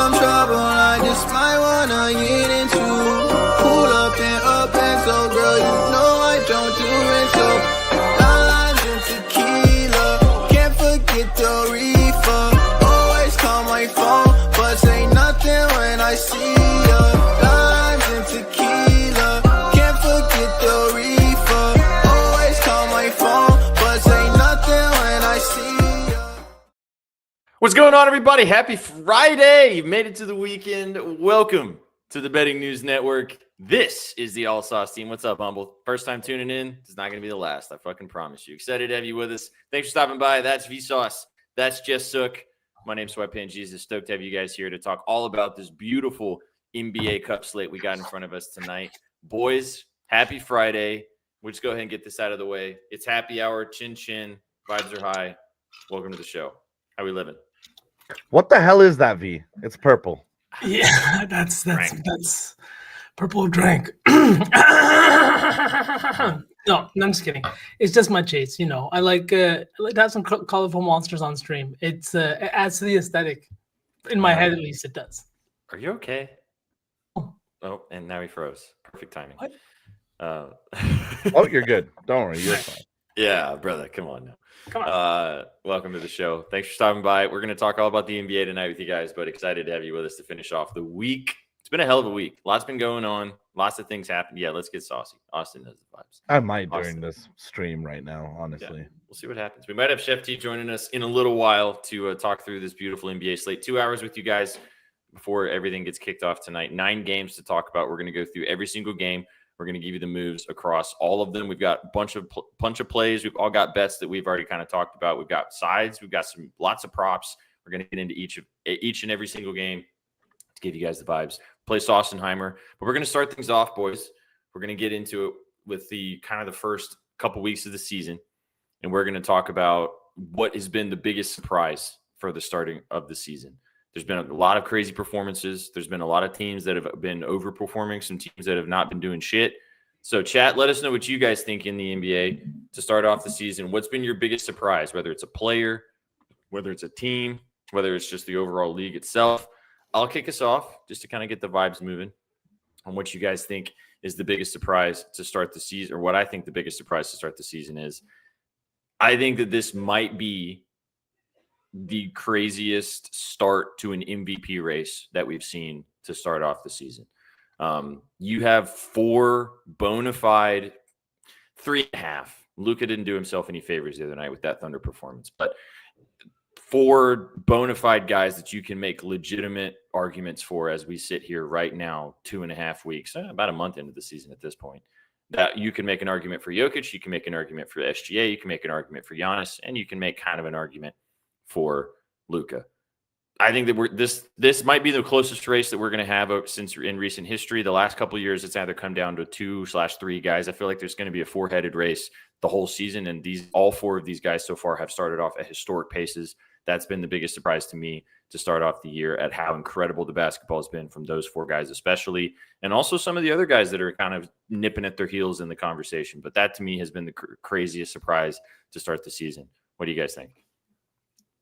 some trouble, I just might wanna get into. Pull up and up and so, girl, you know I don't do it so. Lines and tequila, can't forget the reefer. Always call my phone, but say nothing when I see ya. Lines and tequila, can't forget the reefer. Always call my phone, but say nothing when I see ya. What's going on, everybody? Happy Friday. You've made it to the weekend. Welcome to the Betting News Network. This is the All Sauce team. What's up, Humble? First time tuning in. It's not going to be the last. I fucking promise you. Excited to have you with us. Thanks for stopping by. That's Vsauce. That's Jess Sook. My name's Sweatpants Jesus. Stoked to have you guys here to talk all about this beautiful NBA Cup slate we got in front of us tonight. Boys, happy Friday. We'll just go ahead and get this out of the way. It's happy hour. Chin chin. Vibes are high. Welcome to the show. How we living? What the hell is that, V? It's purple. Yeah, that's purple drink. No, I'm just kidding. It's just my chase, you know. I like to have some colorful monsters on stream. It adds to the aesthetic. In my head, at least, it does. Are you okay? Oh, and now he froze. Perfect timing. What? Oh, you're good. Don't worry, you're fine. Yeah, brother, come on now. Come on. Welcome to the show. Thanks for stopping by. We're going to talk all about the NBA tonight with you guys, but excited to have you with us to finish off the week. It's been a hell of a week. Lots been going on. Lots of things happened. Yeah, let's get saucy. Austin knows the vibes. I might during this stream right now, honestly. Yeah, we'll see what happens. We might have Chef T joining us in a little while to talk through this beautiful NBA slate. 2 hours with you guys before everything gets kicked off tonight. 9 games to talk about. We're going to go through every single game. We're going to give you the moves across all of them. We've got a bunch of plays. We've all got bets that we've already kind of talked about. We've got sides. We've got lots of props. We're going to get into each and every single game to give you guys the vibes. Play Sausenheimer. But we're going to start things off, boys. We're going to get into it with the kind of the first couple weeks of the season. And we're going to talk about what has been the biggest surprise for the starting of the season. There's been a lot of crazy performances. There's been a lot of teams that have been overperforming, some teams that have not been doing shit. So, chat, let us know what you guys think in the NBA to start off the season. What's been your biggest surprise, whether it's a player, whether it's a team, whether it's just the overall league itself? I'll kick us off just to kind of get the vibes moving on what you guys think is the biggest surprise to start the season, or what I think the biggest surprise to start the season is. I think that this might be the craziest start to an MVP race that we've seen to start off the season. You have 4 bona fide, 3.5. Luka didn't do himself any favors the other night with that Thunder performance, but 4 bona fide guys that you can make legitimate arguments for as we sit here right now, 2.5 weeks, about a month into the season at this point, that you can make an argument for Jokic, you can make an argument for SGA, you can make an argument for Giannis, and you can make kind of an argument for Luka. I think that this might be the closest race that we're going to have since in recent history. The last couple of years, it's either come down to 2/3 guys. I feel like there's going to be a 4-headed race the whole season, and all 4 of these guys so far have started off at historic paces. That's been the biggest surprise to me to start off the year, at how incredible the basketball has been from those 4 guys especially, and also some of the other guys that are kind of nipping at their heels in the conversation. But that to me has been the craziest surprise to start the season. What do you guys think?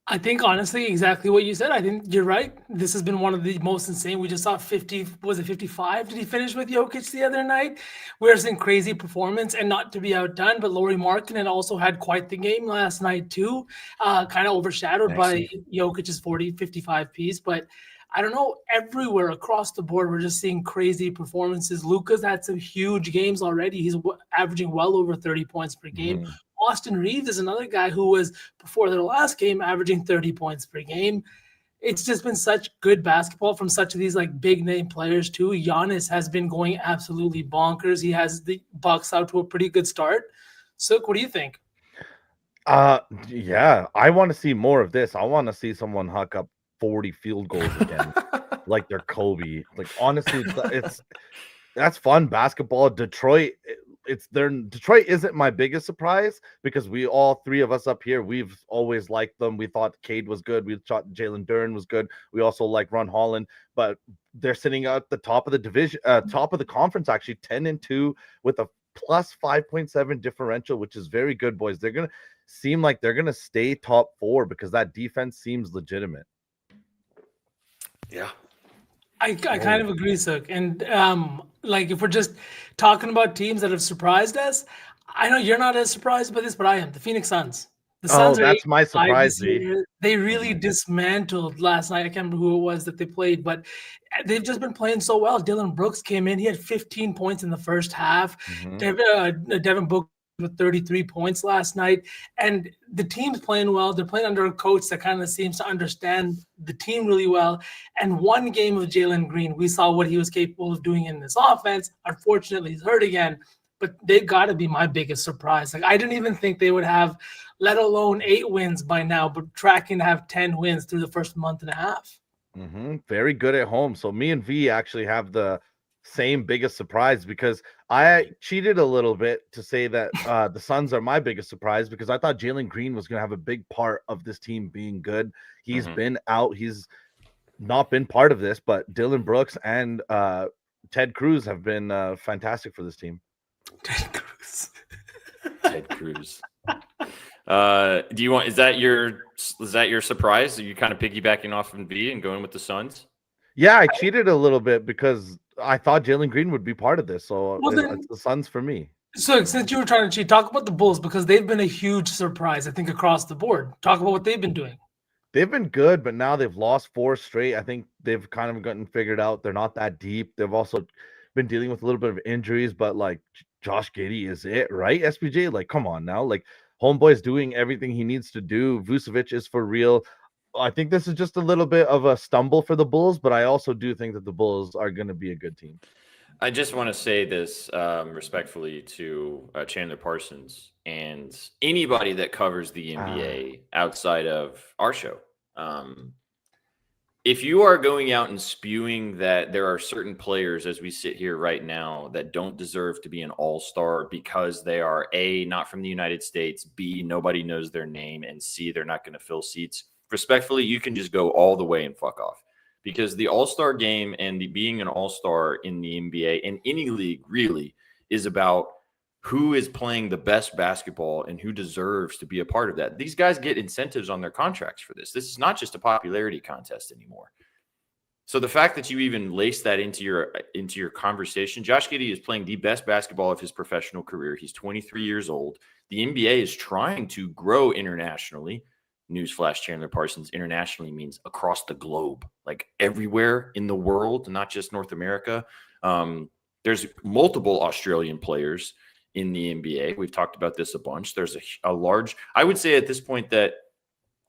I think, honestly, exactly what you said. I think you're right. This has been one of the most insane. We just saw 50, was it 55? Did he finish with Jokic the other night? We're seeing crazy performance, and not to be outdone, but Lauri Markkanen also had quite the game last night too, kind of overshadowed by Jokic's 40, 55 piece. But I don't know, everywhere across the board, we're just seeing crazy performances. Luka's had some huge games already. He's averaging well over 30 points per game. Austin Reeves is another guy who was, before their last game, averaging 30 points per game. It's just been such good basketball from such of these like big name players too. Giannis has been going absolutely bonkers. He has the Bucks out to a pretty good start. Sook, what do you think? Yeah, I want to see more of this. I want to see someone huck up 40 field goals again, like they're Kobe. Like, honestly, that's fun basketball. Detroit isn't my biggest surprise, because all 3 of us up here, we've always liked them. We thought Cade was good. We thought Jalen Duren was good. We also like Ron Holland, but they're sitting at the top of the division, top of the conference, actually 10-2 with a plus 5.7 differential, which is very good, boys. They're going to seem like they're going to stay top 4 because that defense seems legitimate. Yeah. I kind of agree, Suk. And like if we're just talking about teams that have surprised us, I know you're not as surprised by this, but I am. The Phoenix Suns. The Oh, Suns are that's my 8-5 surprise, this V. year. They really Mhm. dismantled last night. I can't remember who it was that they played, but they've just been playing so well. Dylan Brooks came in. He had 15 points in the first half. Mhm. Devin Booker with 33 points last night. And the team's playing well. They're playing under a coach that kind of seems to understand the team really well. And one game of Jalen Green, we saw what he was capable of doing in this offense. Unfortunately, he's hurt again. But they got to be my biggest surprise. Like I didn't even think they would have, let alone 8 wins by now, but tracking to have 10 wins through the first month and a half. Very good at home. So me and V actually have the same biggest surprise because I cheated a little bit to say that the Suns are my biggest surprise because I thought Jalen Green was going to have a big part of this team being good. He's been out. He's not been part of this, but Dylan Brooks and Ted Cruz have been fantastic for this team. Ted Cruz. Ted Cruz. Do you want? Is that your surprise? Are you kind of piggybacking off of V and going with the Suns? Yeah, I cheated a little bit because I thought Jalen Green would be part of this. So it's the Suns for me. So since you were trying to cheat, talk about the Bulls because they've been a huge surprise, I think, across the board. Talk about what they've been doing. They've been good, but now they've lost 4 straight. I think they've kind of gotten figured out. They're not that deep. They've also been dealing with a little bit of injuries, but like Josh Giddey is it, right? SPJ, like, come on now. Like, homeboy's doing everything he needs to do. Vucevic is for real. I think this is just a little bit of a stumble for the Bulls, but I also do think that the Bulls are going to be a good team. I just want to say this respectfully to Chandler Parsons and anybody that covers the NBA outside of our show. If you are going out and spewing that there are certain players as we sit here right now that don't deserve to be an all-star because they are A, not from the United States, B, nobody knows their name, and C, they're not going to fill seats, respectfully, you can just go all the way and fuck off. Because the all-star game and being an all-star in the NBA and any league really is about who is playing the best basketball and who deserves to be a part of that. These guys get incentives on their contracts for this. This is not just a popularity contest anymore. So the fact that you even lace that into your conversation, Josh Giddey is playing the best basketball of his professional career. He's 23 years old. The NBA is trying to grow internationally. Newsflash, Chandler Parsons, internationally means across the globe, like everywhere in the world, not just North America. There's multiple Australian players in the NBA. We've talked about this a bunch. There's a large, I would say at this point that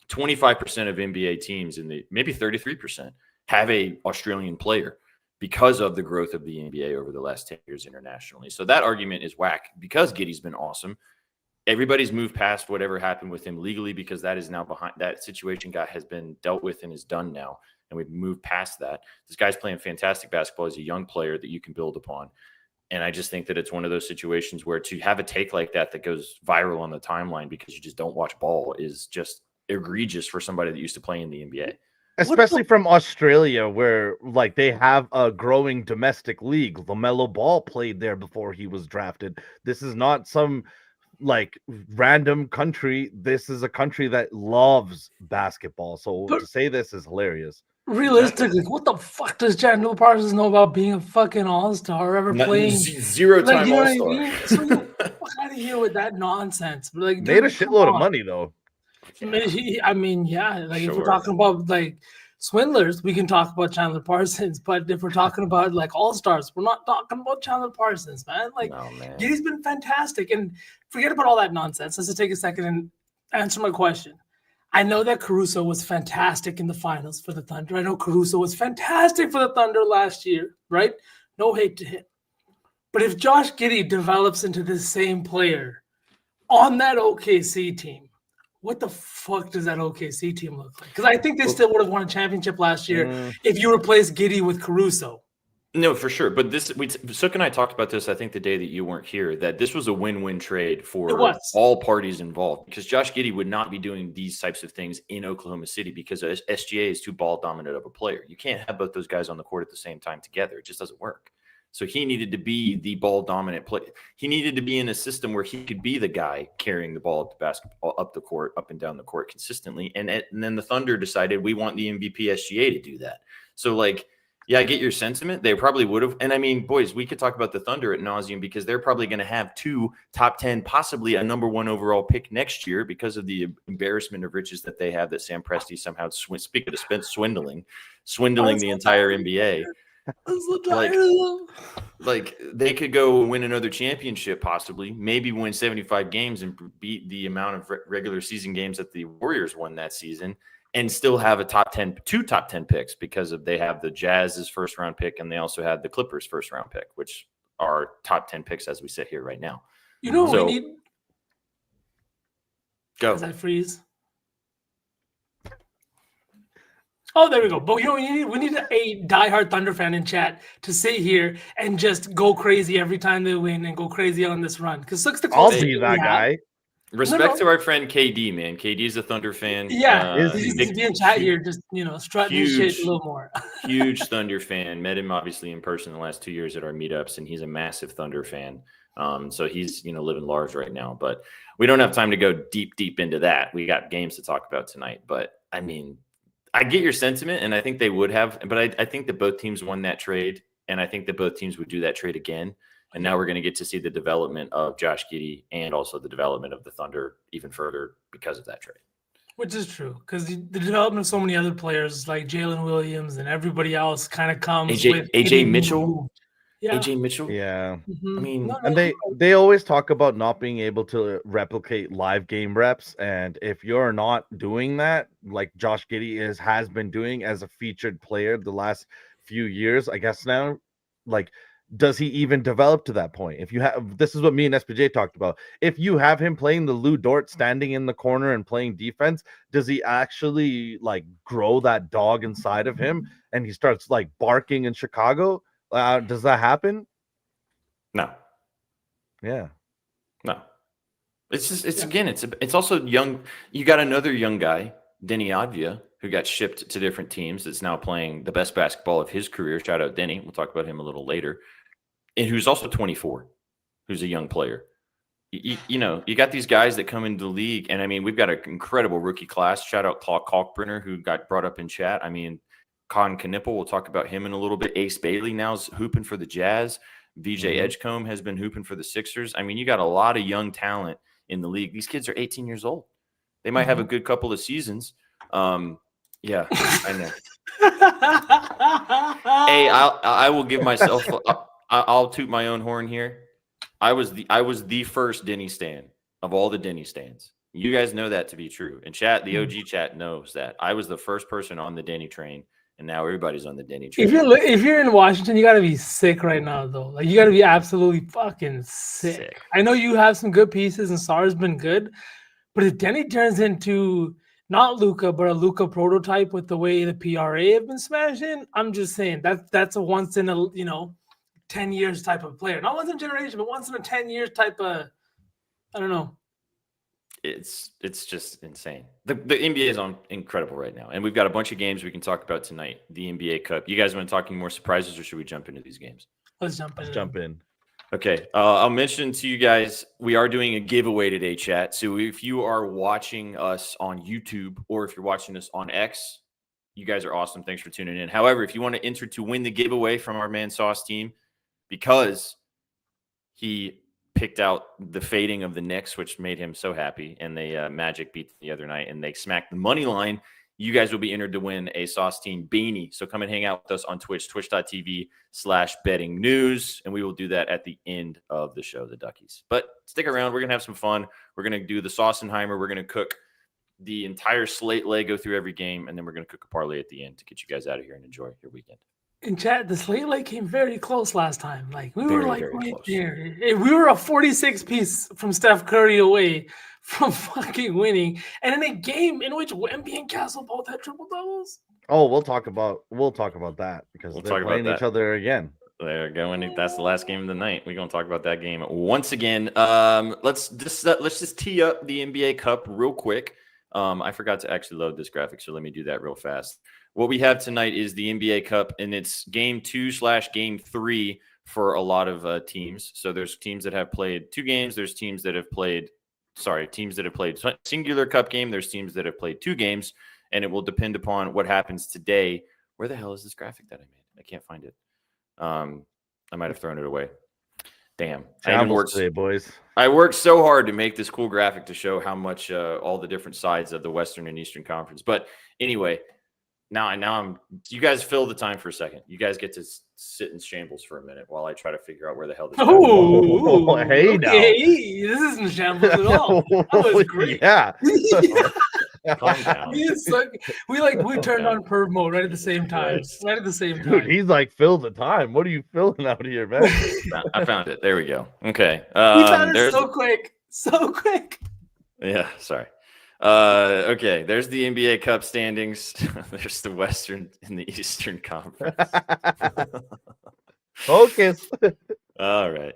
25% of NBA teams maybe 33% have a Australian player because of the growth of the NBA over the last 10 years internationally. So that argument is whack because Giddey's been awesome. Everybody's moved past whatever happened with him legally because that is now behind. That situation has been dealt with and is done now. And we've moved past that. This guy's playing fantastic basketball. He's a young player that you can build upon. And I just think that it's one of those situations where to have a take like that goes viral on the timeline because you just don't watch ball is just egregious for somebody that used to play in the NBA. Especially from Australia, where like they have a growing domestic league. LaMelo Ball played there before he was drafted. This is not some like random country. This is a country that loves basketball. So to say this is hilarious. Realistically, what the fuck does Chandler Parsons know about being a fucking all-star or ever playing zero-time all-star? I mean? So fuck out of here with that nonsense. But like, made a shitload of money though. I mean, yeah. Like Sure. if we're talking about like swindlers, we can talk about Chandler Parsons. But if we're talking about like all-stars, we're not talking about Chandler Parsons, man. Like Giddey's been fantastic. And forget about all that nonsense. Let's just take a second and answer my question. I know that Caruso was fantastic in the finals for the Thunder. I know Caruso was fantastic for the Thunder last year, right? No hate to him. But if Josh Giddey develops into the same player on that OKC team, what the fuck does that OKC team look like? Because I think they still would have won a championship last year if you replace Giddey with Caruso. No, for sure. But Sook and I talked about this, I think, the day that you weren't here, that this was a win-win trade for all parties involved because Josh Giddey would not be doing these types of things in Oklahoma City because SGA is too ball dominant of a player. You can't have both those guys on the court at the same time together. It just doesn't work. So he needed to be the ball dominant player. He needed to be in a system where he could be the guy carrying the ball up the court, up and down the court consistently. And then the Thunder decided we want the MVP SGA to do that. So like, Yeah, I get your sentiment. They probably would have. And I mean, boys, we could talk about the Thunder at nauseum because they're probably going to have 2 top 10, possibly a number 1 overall pick next year because of the embarrassment of riches that they have that Sam Presti somehow, speaking of Spence, swindling the entire NBA. I'm so tired of them. Like they could go win another championship, possibly, maybe win 75 games and beat the amount of regular season games that the Warriors won that season, and still have a 2 top 10 picks because they have the Jazz's first round pick and they also have the Clippers first round pick, which are top 10 picks as we sit here right now. You know what we need? Go. Does that freeze? Oh, there we go. But you know, we need a diehard Thunder fan in chat to sit here and just go crazy every time they win and go crazy on this run. Because looks the I'll closest be that guy. Respect to our friend KD, man. KD's a Thunder fan. Yeah, he needs to be in chat here, just strutting his shit a little more. Huge Thunder fan. Met him obviously in person the last 2 years at our meetups, and he's a massive Thunder fan. So he's living large right now. But we don't have time to go deep into that. We got games to talk about tonight. But I mean, I get your sentiment, and I think they would have. But I think that both teams won that trade, and I think that both teams would do that trade again. And now we're going to get to see the development of Josh Giddey and also the development of the Thunder even further because of that trade. Which is true, because the development of so many other players like Jalen Williams and everybody else kind of comes with AJ Mitchell. Yeah. AJ Mitchell. Yeah. Mm-hmm. I mean, and they always talk about not being able to replicate live game reps. And if you're not doing that, like Josh Giddey has been doing as a featured player the last few years, I guess now, like, does he even develop to that point? If you have, this is what me and SPJ talked about. If you have him playing the Lou Dort, standing in the corner and playing defense, does he actually like grow that dog inside of him and he starts like barking in Chicago? Does that happen? No. Yeah. No. It's just it's also young. You got another young guy, Denny Advia, who got shipped to different teams. That's now playing the best basketball of his career. Shout out Denny. We'll talk about him a little later. And who's also 24, who's a young player. You got these guys that come into the league, and I mean, we've got an incredible rookie class. Shout out Claude Kalkbrenner, who got brought up in chat. I mean, Con Knipple, we'll talk about him in a little bit. Ace Bailey now's hooping for the Jazz. VJ Edgecombe has been hooping for the Sixers. I mean, you got a lot of young talent in the league. These kids are 18 years old. They might have a good couple of seasons. Yeah, I know. Hey, I will give myself. I'll toot my own horn here. I was the first Denny stan of all the Denny stans. You guys know that to be true. And chat, the OG chat knows that I was the first person on the Denny train, and now everybody's on the Denny train. If you're in Washington, you gotta be sick right now, though. Like you gotta be absolutely fucking sick. I know you have some good pieces, and Sar's been good, but if Denny turns into not Luka, but a Luka prototype with the way the PRA have been smashing, I'm just saying that's a once in a 10 years type of player. Not once in a generation, but once in a 10 years type of, I don't know. It's just insane. The NBA is on incredible right now. And we've got a bunch of games we can talk about tonight. The NBA Cup. You guys want to talk any more surprises, or should we jump into these games? Let's jump in. Okay. I'll mention to you guys, we are doing a giveaway today, chat. So if you are watching us on YouTube or if you're watching us on X, you guys are awesome. Thanks for tuning in. However, if you want to enter to win the giveaway from our man Sauce team, because he picked out the fading of the Knicks, which made him so happy, and they Magic beat the other night, and they smacked the money line, you guys will be entered to win a Sauce Team beanie. So come and hang out with us on Twitch, twitch.tv/betting news, and we will do that at the end of the show, the Duckies. But stick around. We're going to have some fun. We're going to do the Saucenheimer. We're going to cook the entire slate leg, go through every game, and then we're going to cook a parlay at the end to get you guys out of here and enjoy your weekend. In chat, the slate leg came very close last time. Like we were Very, like very right close. there. We were a 46 piece from Steph Curry away from fucking winning, and in a game in which Wemby and Castle both had triple doubles. Oh, we'll talk about that because they're playing each other again. They're going. That's the last game of the night. We're going to talk about that game once again. Let's just tee up the NBA Cup real quick. I forgot to actually load this graphic, so let me do that real fast. What we have tonight is the NBA Cup, and it's game 2/game 3 for a lot of teams. So there's teams that have played 2 games. There's teams that have played singular cup game. There's teams that have played 2 games, and it will depend upon what happens today. Where the hell is this graphic that I made? I can't find it. I might have thrown it away. Damn. Shambles today, boys. I worked so hard to make this cool graphic to show how much all the different sides of the Western and Eastern Conference. But anyway, now I'm. You guys fill the time for a second. You guys get to sit in shambles for a minute while I try to figure out where the hell this. Oh, hey, now. This isn't shambles at all. That was great. Yeah. Calm down. We turned on perv mode right at the same time. Right at the same time. Dude, he's like, fill the time. What are you filling out here, man? I found it. There we go. Okay. We found it so quick. So quick. Yeah, sorry. Okay, there's the NBA Cup standings. There's the Western and the Eastern Conference. Focus. All right.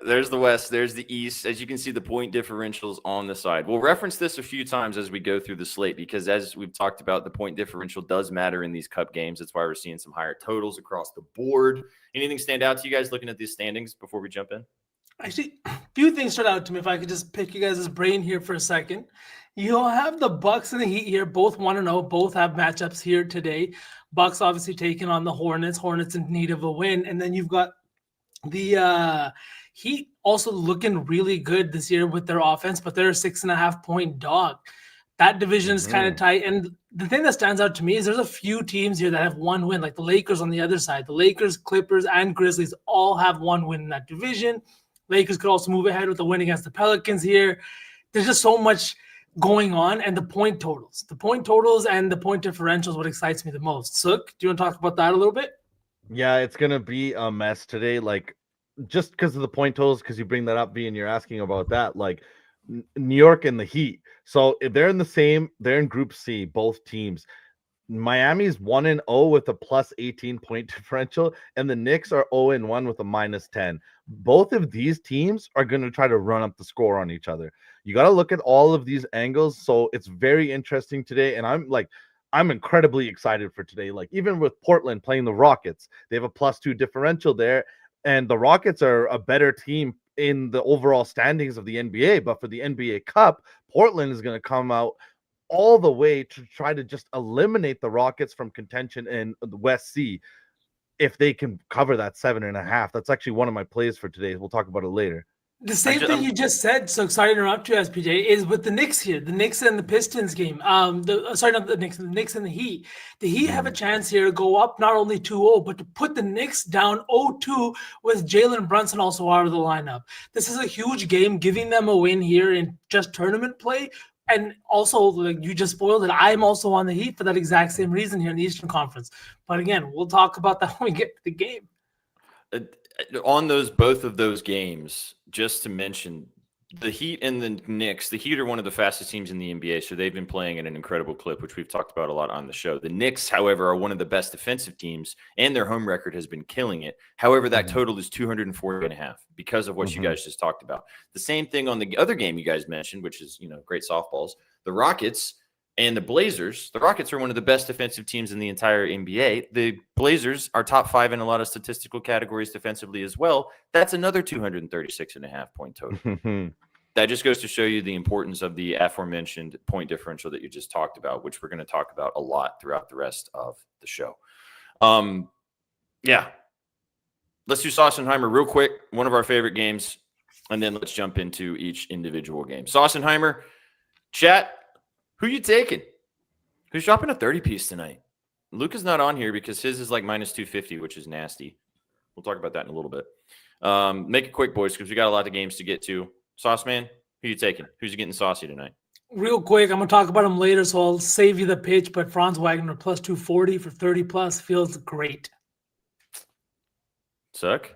There's the West, there's the East. As you can see, the point differentials on the side. We'll reference this a few times as we go through the slate because as we've talked about, the point differential does matter in these cup games. That's why we're seeing some higher totals across the board. Anything stand out to you guys looking at these standings before we jump in? Actually, a few things stood out to me. If I could just pick you guys' brain here for a second. You'll have the Bucks and the Heat here, both 1-0, both have matchups here today. Bucks obviously taking on the Hornets. Hornets in need of a win. And then you've got the Heat also looking really good this year with their offense, but they're a 6.5-point dog. That division is kind of tight. And the thing that stands out to me is there's a few teams here that have one win, like the Lakers on the other side. The Lakers, Clippers, and Grizzlies all have one win in that division. Lakers could also move ahead with a win against the Pelicans here. There's just so much going on, and the point totals and the point differentials what excites me the most. Sook, do you want to talk about that a little bit? Yeah, it's gonna be a mess today. Like, just because of the point totals, because you bring that up, V, and you're asking about that. Like, New York and the Heat. So if they're in Group C, both teams. Miami's 1-0 with a plus 18 point differential, and the Knicks are 0-1 with a minus 10. Both of these teams are going to try to run up the score on each other. You got to look at all of these angles. So it's very interesting today. And I'm incredibly excited for today. Like, even with Portland playing the Rockets, they have a +2 differential there. And the Rockets are a better team in the overall standings of the NBA. But for the NBA Cup, Portland is going to come out all the way to try to just eliminate the Rockets from contention in the West C. If they can cover that 7.5, that's actually one of my plays for today. We'll talk about it later. The same thing you just said, so sorry to interrupt you, SPJ, is with the Knicks here. The Knicks and the Pistons game. Not the Knicks and the Heat. The Heat have a chance here to go up not only 2-0, but to put the Knicks down 0-2 with Jalen Brunson also out of the lineup. This is a huge game, giving them a win here in just tournament play. And also, like you just spoiled it, I'm also on the Heat for that exact same reason here in the Eastern Conference. But again, we'll talk about that when we get to the game. On both of those games, just to mention, the Heat and the Knicks, the Heat are one of the fastest teams in the NBA, so they've been playing at an incredible clip, which we've talked about a lot on the show. The Knicks, however, are one of the best defensive teams, and their home record has been killing it. However, that total is 240.5 because of what you guys just talked about. The same thing on the other game you guys mentioned, which is, great softballs. The Rockets and the Blazers. The Rockets are one of the best defensive teams in the entire NBA. The Blazers are top 5 in a lot of statistical categories defensively as well. That's another 236.5 point total. That just goes to show you the importance of the aforementioned point differential that you just talked about, which we're going to talk about a lot throughout the rest of the show. Yeah. Let's do Sossenheimer real quick. One of our favorite games. And then let's jump into each individual game. Sossenheimer, chat. Who you taking? Who's dropping a 30-piece tonight? Luca's not on here because his is like minus 250, which is nasty. We'll talk about that in a little bit. Make it quick, boys, because we got a lot of games to get to. Sauce Man, who you taking? Who's getting saucy tonight? Real quick, I'm going to talk about him later, so I'll save you the pitch, but Franz Wagner plus 240 for 30-plus feels great. Suck?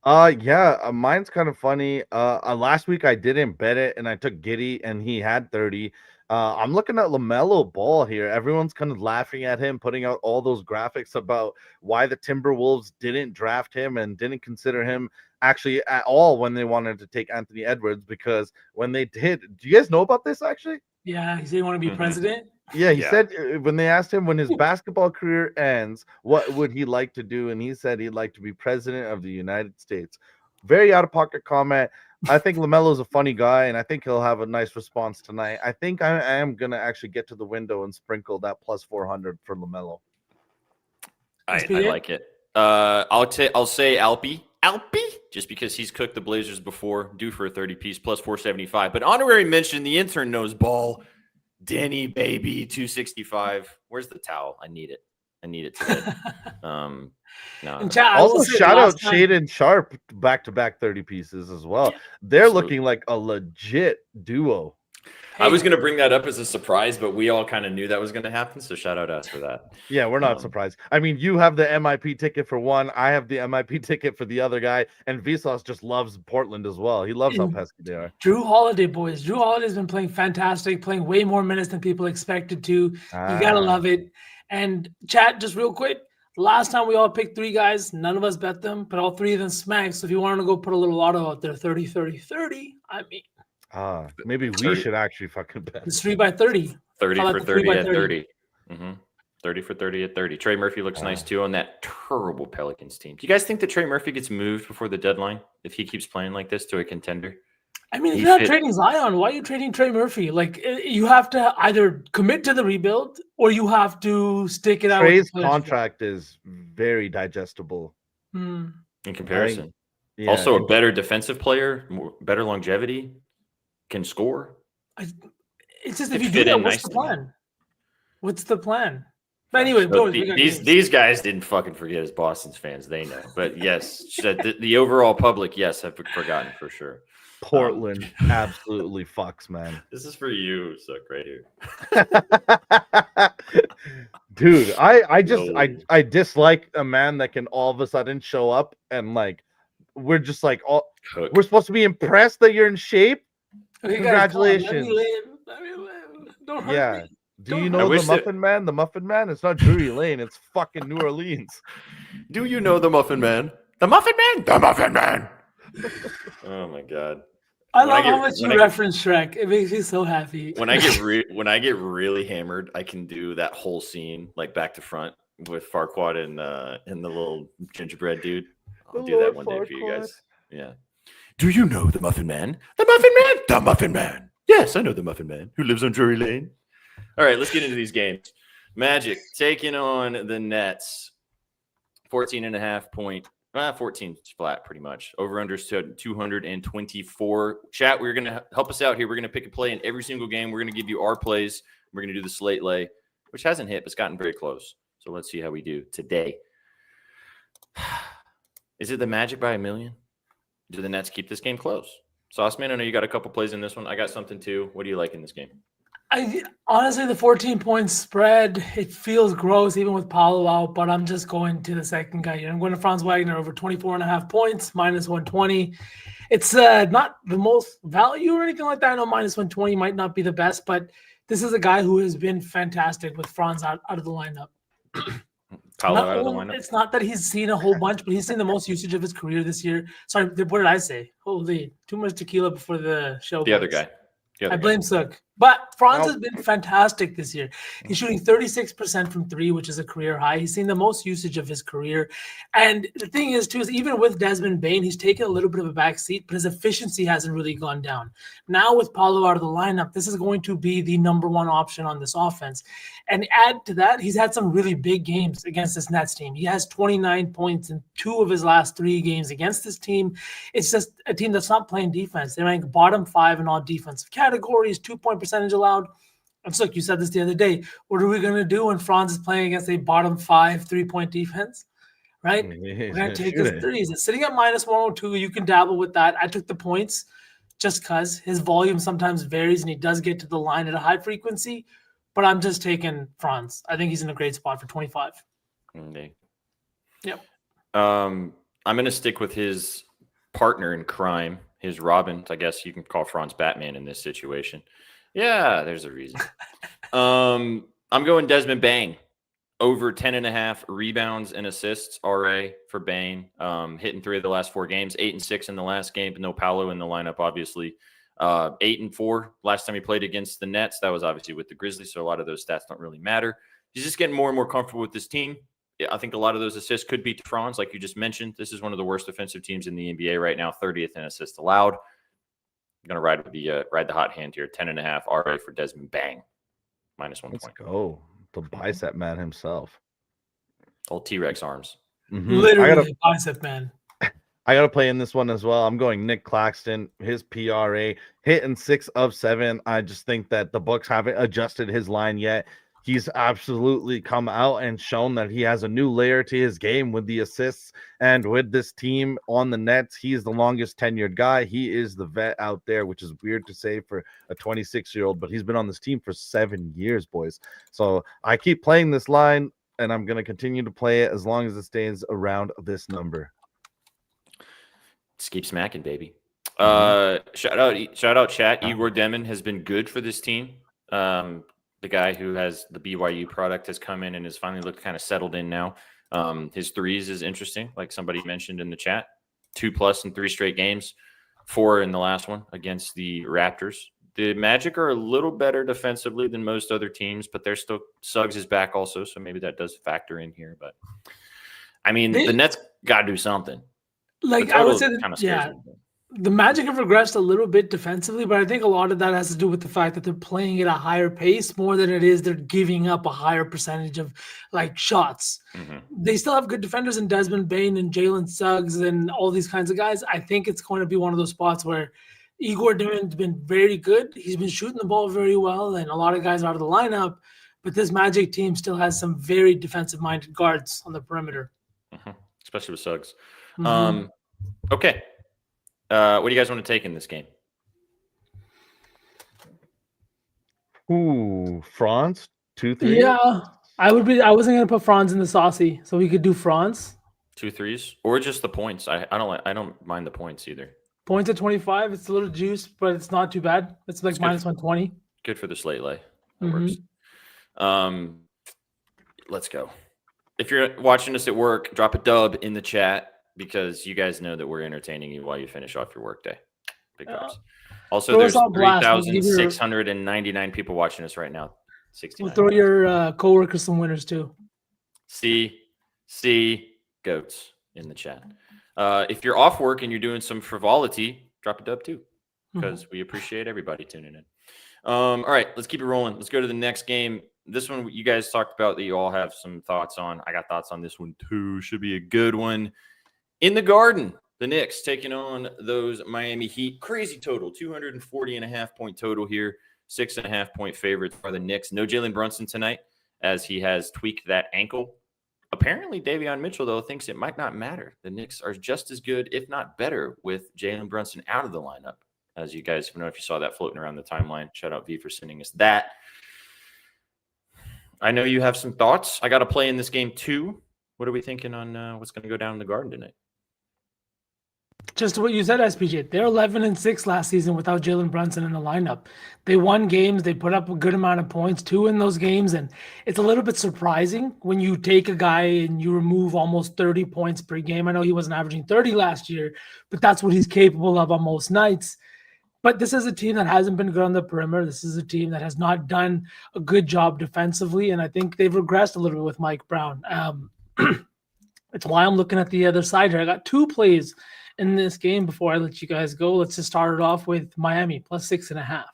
Yeah, mine's kind of funny. Last week I didn't bet it, and I took Giddy, and he had 30. I'm looking at LaMelo Ball here. Everyone's kind of laughing at him, putting out all those graphics about why the Timberwolves didn't draft him and didn't consider him actually at all when they wanted to take Anthony Edwards, because when they did, do you guys know about this actually? Yeah, he said he wanted to be president. Yeah, he said when they asked him when his basketball career ends, what would he like to do? And he said he'd like to be president of the United States. Very out-of-pocket comment. I think LaMelo's a funny guy, and I think he'll have a nice response tonight. I think I am going to actually get to the window and sprinkle that plus 400 for LaMelo. I SPA? like it. I'll say Alpi, just because he's cooked the Blazers before, due for a 30-piece plus 475. But honorary mention, the intern knows ball. Denny, baby, 265. Where's the towel? I need it today. No. And chat, I will Also, say the shout out last time- Shade and Sharp back-to-back 30 pieces as well. Yeah, They're absolutely. looking like a legit duo. I was going to bring that up as a surprise, but we all kind of knew that was going to happen. So shout out us for that. Yeah, we're not surprised. I mean, you have the MIP ticket for one. I have the MIP ticket for the other guy. And Vsauce just loves Portland as well. He loves how pesky they are. Drew Holiday, boys. Drew Holiday's been playing fantastic, playing way more minutes than people expected to. You got to love it. And chat, just real quick. Last time we all picked 3 guys. None of us bet them, but all 3 of them smacked. So if you want to go put a little auto out there, 30, 30, 30, I mean. Maybe we should actually fucking bet. It's 3 by 30. 30 I like for the 30 3 by at 30. 30. 30 for 30 at 30. Trey Murphy looks nice too on that terrible Pelicans team. Do you guys think that Trey Murphy gets moved before the deadline if he keeps playing like this to a contender? I mean, if you're not trading Zion, why are you trading Trey Murphy? Like, you have to either commit to the rebuild or you have to stick it out. Trey's contract is very digestible in comparison. Yeah, also, a better defensive player, better longevity, can score. It's just if you do that, what's the plan? What's the plan? But anyway, these guys didn't fucking forget as Boston's fans. They know. But yes, the overall public, yes, have forgotten for sure. Portland absolutely fucks, man. This is for you, Suck, right here. Dude, I dislike a man that can all of a sudden show up and like we're just like we're supposed to be impressed that you're in shape. Okay, congratulations. Guys, let me live. Don't hurt me. Do you know the Muffin Man? The Muffin Man? It's not Drury Lane. It's fucking New Orleans. Do you know the Muffin Man? The Muffin Man? The Muffin Man. Oh my god. I love how much you reference Shrek. It makes me so happy. When I get really hammered, I can do that whole scene like back to front with Farquaad and the little gingerbread dude. I'll do that one day for you guys. Yeah. Do you know the Muffin Man? The Muffin Man? The Muffin Man. Yes, I know the Muffin Man who lives on Drury Lane. All right, let's get into these games. Magic taking on the Nets. 14.5 point. 14 flat, pretty much. Over-under 224. Chat, we're going to help us out here. We're going to pick a play in every single game. We're going to give you our plays. We're going to do the slate lay, which hasn't hit, but it's gotten very close. So let's see how we do today. Is it the Magic by a million? Do the Nets keep this game close? Sauceman, I know you got a couple plays in this one. I got something too. What do you like in this game? Honestly, the 14-point spread, it feels gross even with Paolo out, but I'm just going to the second guy here. I'm going to Franz Wagner over 24.5 points, minus 120. It's not the most value or anything like that. I know minus 120 might not be the best, but this is a guy who has been fantastic with Franz out of the lineup. Out of the lineup. It's not that he's seen a whole bunch, but he's seen the most usage of his career this year. Sorry, what did I say? Holy, too much tequila before the show. The other guy. I blame Suk. But Franz has been fantastic this year. He's shooting 36% from 3, which is a career high. He's seen the most usage of his career. And the thing is, too, is even with Desmond Bane, he's taken a little bit of a back seat, but his efficiency hasn't really gone down. Now with Paolo out of the lineup, this is going to be the number one option on this offense. And add to that, he's had some really big games against this Nets team. He has 29 points in 2 of his last 3 games against this team. It's just a team that's not playing defense. They rank bottom 5 in all defensive categories, 2-point percentage allowed. And so, you said this the other day. What are we going to do when Franz is playing against a bottom 5 3-point defense? Right? We're going to take his threes. It's sitting at minus 102. You can dabble with that. I took the points just because his volume sometimes varies and he does get to the line at a high frequency. But I'm just taking Franz. I think he's in a great spot for 25. Okay. Yep. I'm going to stick with his partner in crime, his Robin. I guess you can call Franz Batman in this situation. Yeah, there's a reason. I'm going Desmond Bane. Over 10.5 rebounds and assists RA for Bane. Hitting 3 of the last 4 games. 8 and 6 in the last game. No Paolo in the lineup, obviously. 8 and 4 last time he played against the Nets. That was obviously with the Grizzlies, so a lot of those stats don't really matter. He's just getting more and more comfortable with this team. I think a lot of those assists could be to Franz, like you just mentioned. This is one of the worst defensive teams in the NBA right now, 30th in assists allowed. I'm going to ride the hot hand here. 10.5 RA for Desmond Bang. Minus 1 Let's point. go. The bicep man himself. Old T-Rex arms. Literally a bicep man. I got to play in this one as well. I'm going Nick Claxton, his PRA hitting 6 of 7. I just think that the books haven't adjusted his line yet. He's absolutely come out and shown that he has a new layer to his game with the assists and with this team on the nets. He is the longest tenured guy. He is the vet out there, which is weird to say for a 26-year-old, but he's been on this team for 7 years, boys. So I keep playing this line, and I'm going to continue to play it as long as it stays around this number. Just keep smacking, baby. Shout out chat. Igor Demon has been good for this team. The guy who has the BYU product has come in and has finally looked kind of settled in now. His threes is interesting, like somebody mentioned in the chat. 2+ in 3 straight games, 4 in the last one against the Raptors. The Magic are a little better defensively than most other teams, but they're still Suggs is back also, so maybe that does factor in here. But I mean, the Nets got to do something. Like I would say, the Magic have regressed a little bit defensively, but I think a lot of that has to do with the fact that they're playing at a higher pace more than it is they're giving up a higher percentage of like shots. They still have good defenders in Desmond Bane and Jalen Suggs and all these kinds of guys. I think it's going to be one of those spots where Igor Demon's been very good. He's been shooting the ball very well, and a lot of guys are out of the lineup. But this Magic team still has some very defensive-minded guards on the perimeter, especially with Suggs. Okay. What do you guys want to take in this game? Ooh, Franz, 2-3. Yeah, I wasn't gonna put Franz in the saucy, so we could do Franz. 2 threes or just the points. I don't mind the points either. Points at 25. It's a little juice, but it's not too bad. It's like minus 120. Good for the slate lay. That works. Let's go. If you're watching us at work, drop a dub in the chat, because you guys know that we're entertaining you while you finish off your workday. Big vibes. Also, there's 3,699 people watching us right now. 69. We'll throw your coworkers some winners too. See goats in the chat. If you're off work and you're doing some frivolity, drop a dub too, because we appreciate everybody tuning in. All right, let's keep it rolling. Let's go to the next game. This one you guys talked about that you all have some thoughts on. I got thoughts on this one too. Should be a good one. In the Garden, the Knicks taking on those Miami Heat. Crazy total, 240.5 point total here. 6.5 point favorites are the Knicks. No Jalen Brunson tonight, as he has tweaked that ankle. Apparently, Davion Mitchell, though, thinks it might not matter. The Knicks are just as good, if not better, with Jalen Brunson out of the lineup. As you guys know, if you saw that floating around the timeline, shout out V for sending us that. I know you have some thoughts. I got to play in this game too. What are we thinking on what's going to go down in the Garden tonight? Just what you said, SPJ. They're 11-6 last season without Jalen Brunson in the lineup. They won games. They put up a good amount of points, 2 in those games. And it's a little bit surprising when you take a guy and you remove almost 30 points per game. I know he wasn't averaging 30 last year, but that's what he's capable of on most nights. But this is a team that hasn't been good on the perimeter. This is a team that has not done a good job defensively. And I think they've regressed a little bit with Mike Brown. It's why I'm looking at the other side here. I got 2 plays in this game before I let you guys go. Let's just start it off with Miami plus 6.5.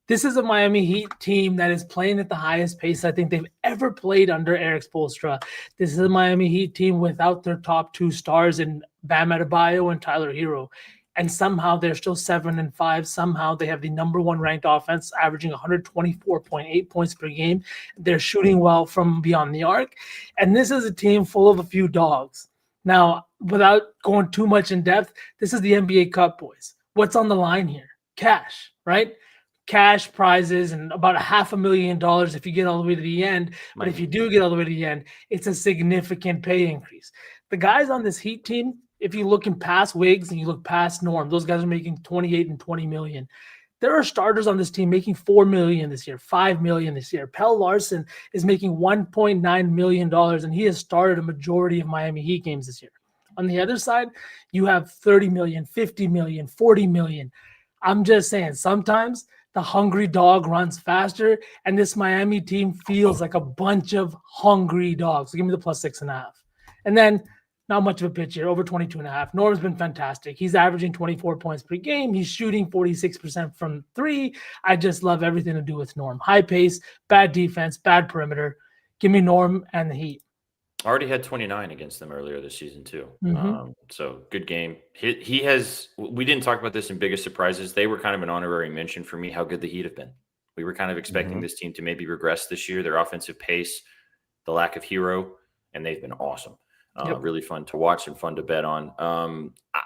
This is a Miami Heat team that is playing at the highest pace I think they've ever played under Eric Spoelstra. This is a Miami Heat team without their top 2 stars in Bam Adebayo and Tyler Hero. And somehow they're still 7-5. Somehow they have the number 1 ranked offense, averaging 124.8 points per game. They're shooting well from beyond the arc. And this is a team full of a few dogs. Now, without going too much in depth, this is the NBA Cup, boys. What's on the line here? Cash, right? Cash prizes and about $500,000 if you get all the way to the end. But if you do get all the way to the end, it's a significant pay increase. The guys on this Heat team, if you look past Wiggs and you look past Norm, those guys are making 28 and 20 million. There are starters on this team making $4 million this year, $5 million this year. Pelle Larsson is making $1.9 million, and he has started a majority of Miami Heat games this year. On the other side, you have 30 million, 50 million, 40 million. I'm just saying, sometimes the hungry dog runs faster, and this Miami team feels like a bunch of hungry dogs. So give me the plus 6.5. And then not much of a pitch here, over 22.5. Norm's been fantastic. He's averaging 24 points per game. He's shooting 46% from 3. I just love everything to do with Norm. High pace, bad defense, bad perimeter. Give me Norm and the Heat. Already had 29 against them earlier this season too. Mhm. So good game. He has. We didn't talk about this in biggest surprises. They were kind of an honorary mention for me. How good the Heat have been. We were kind of expecting this team to maybe regress this year. Their offensive pace, the lack of hero, and they've been awesome. Yep. Really fun to watch and fun to bet on.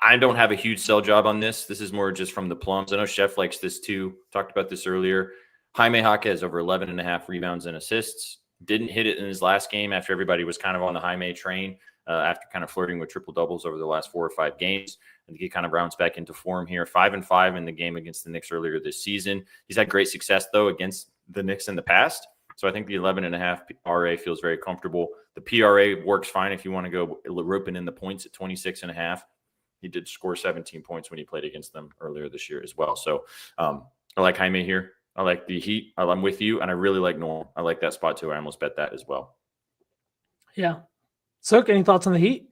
I don't have a huge sell job on this. This is more just from the plums. I know Chef likes this too. Talked about this earlier. Jaime Jaquez over 11 and a half rebounds and assists. Didn't hit it in his last game after everybody was kind of on the Jaime train after kind of flirting with triple doubles over the last 4 or 5 games. I think he kind of rounds back into form here. 5-5 in the game against the Knicks earlier this season. He's had great success, though, against the Knicks in the past. So I think the 11.5 RA feels very comfortable. The PRA works fine if you want to go roping in the points at 26.5. He did score 17 points when he played against them earlier this year as well. So I like Jaime here. I like the Heat. I'm with you, and I really like Norm. I like that spot too. I almost bet that as well. Yeah. Sook, any thoughts on the Heat?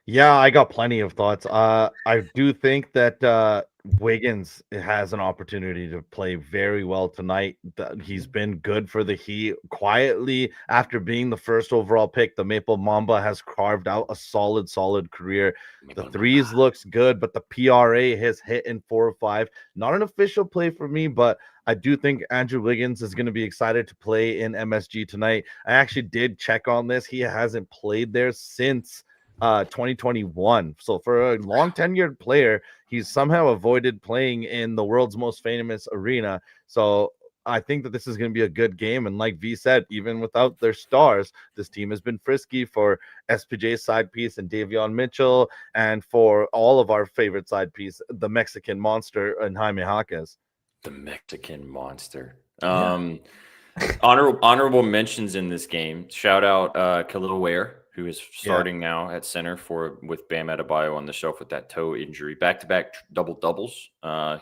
Yeah, I got plenty of thoughts. I do think that Wiggins has an opportunity to play very well tonight. He's been good for the Heat quietly after being the first overall pick. The Maple Mamba has carved out a solid career. The threes looks good, but the PRA has hit in 4 or 5. Not an official play for me, but I do think Andrew Wiggins is going to be excited to play in MSG tonight. I actually did check on this. He hasn't played there since 2021. So for a long tenured player, he's somehow avoided playing in the world's most famous arena. So I think that this is going to be a good game. And like V said, even without their stars, this team has been frisky for SPJ's side piece and Davion Mitchell, and for all of our favorite side piece, the Mexican monster and Jaime Jaquez. The Mexican monster. Yeah. Honorable mentions in this game. Shout out Khalil Ware, who is starting now at center with Bam Adebayo on the shelf with that toe injury. Back-to-back double doubles.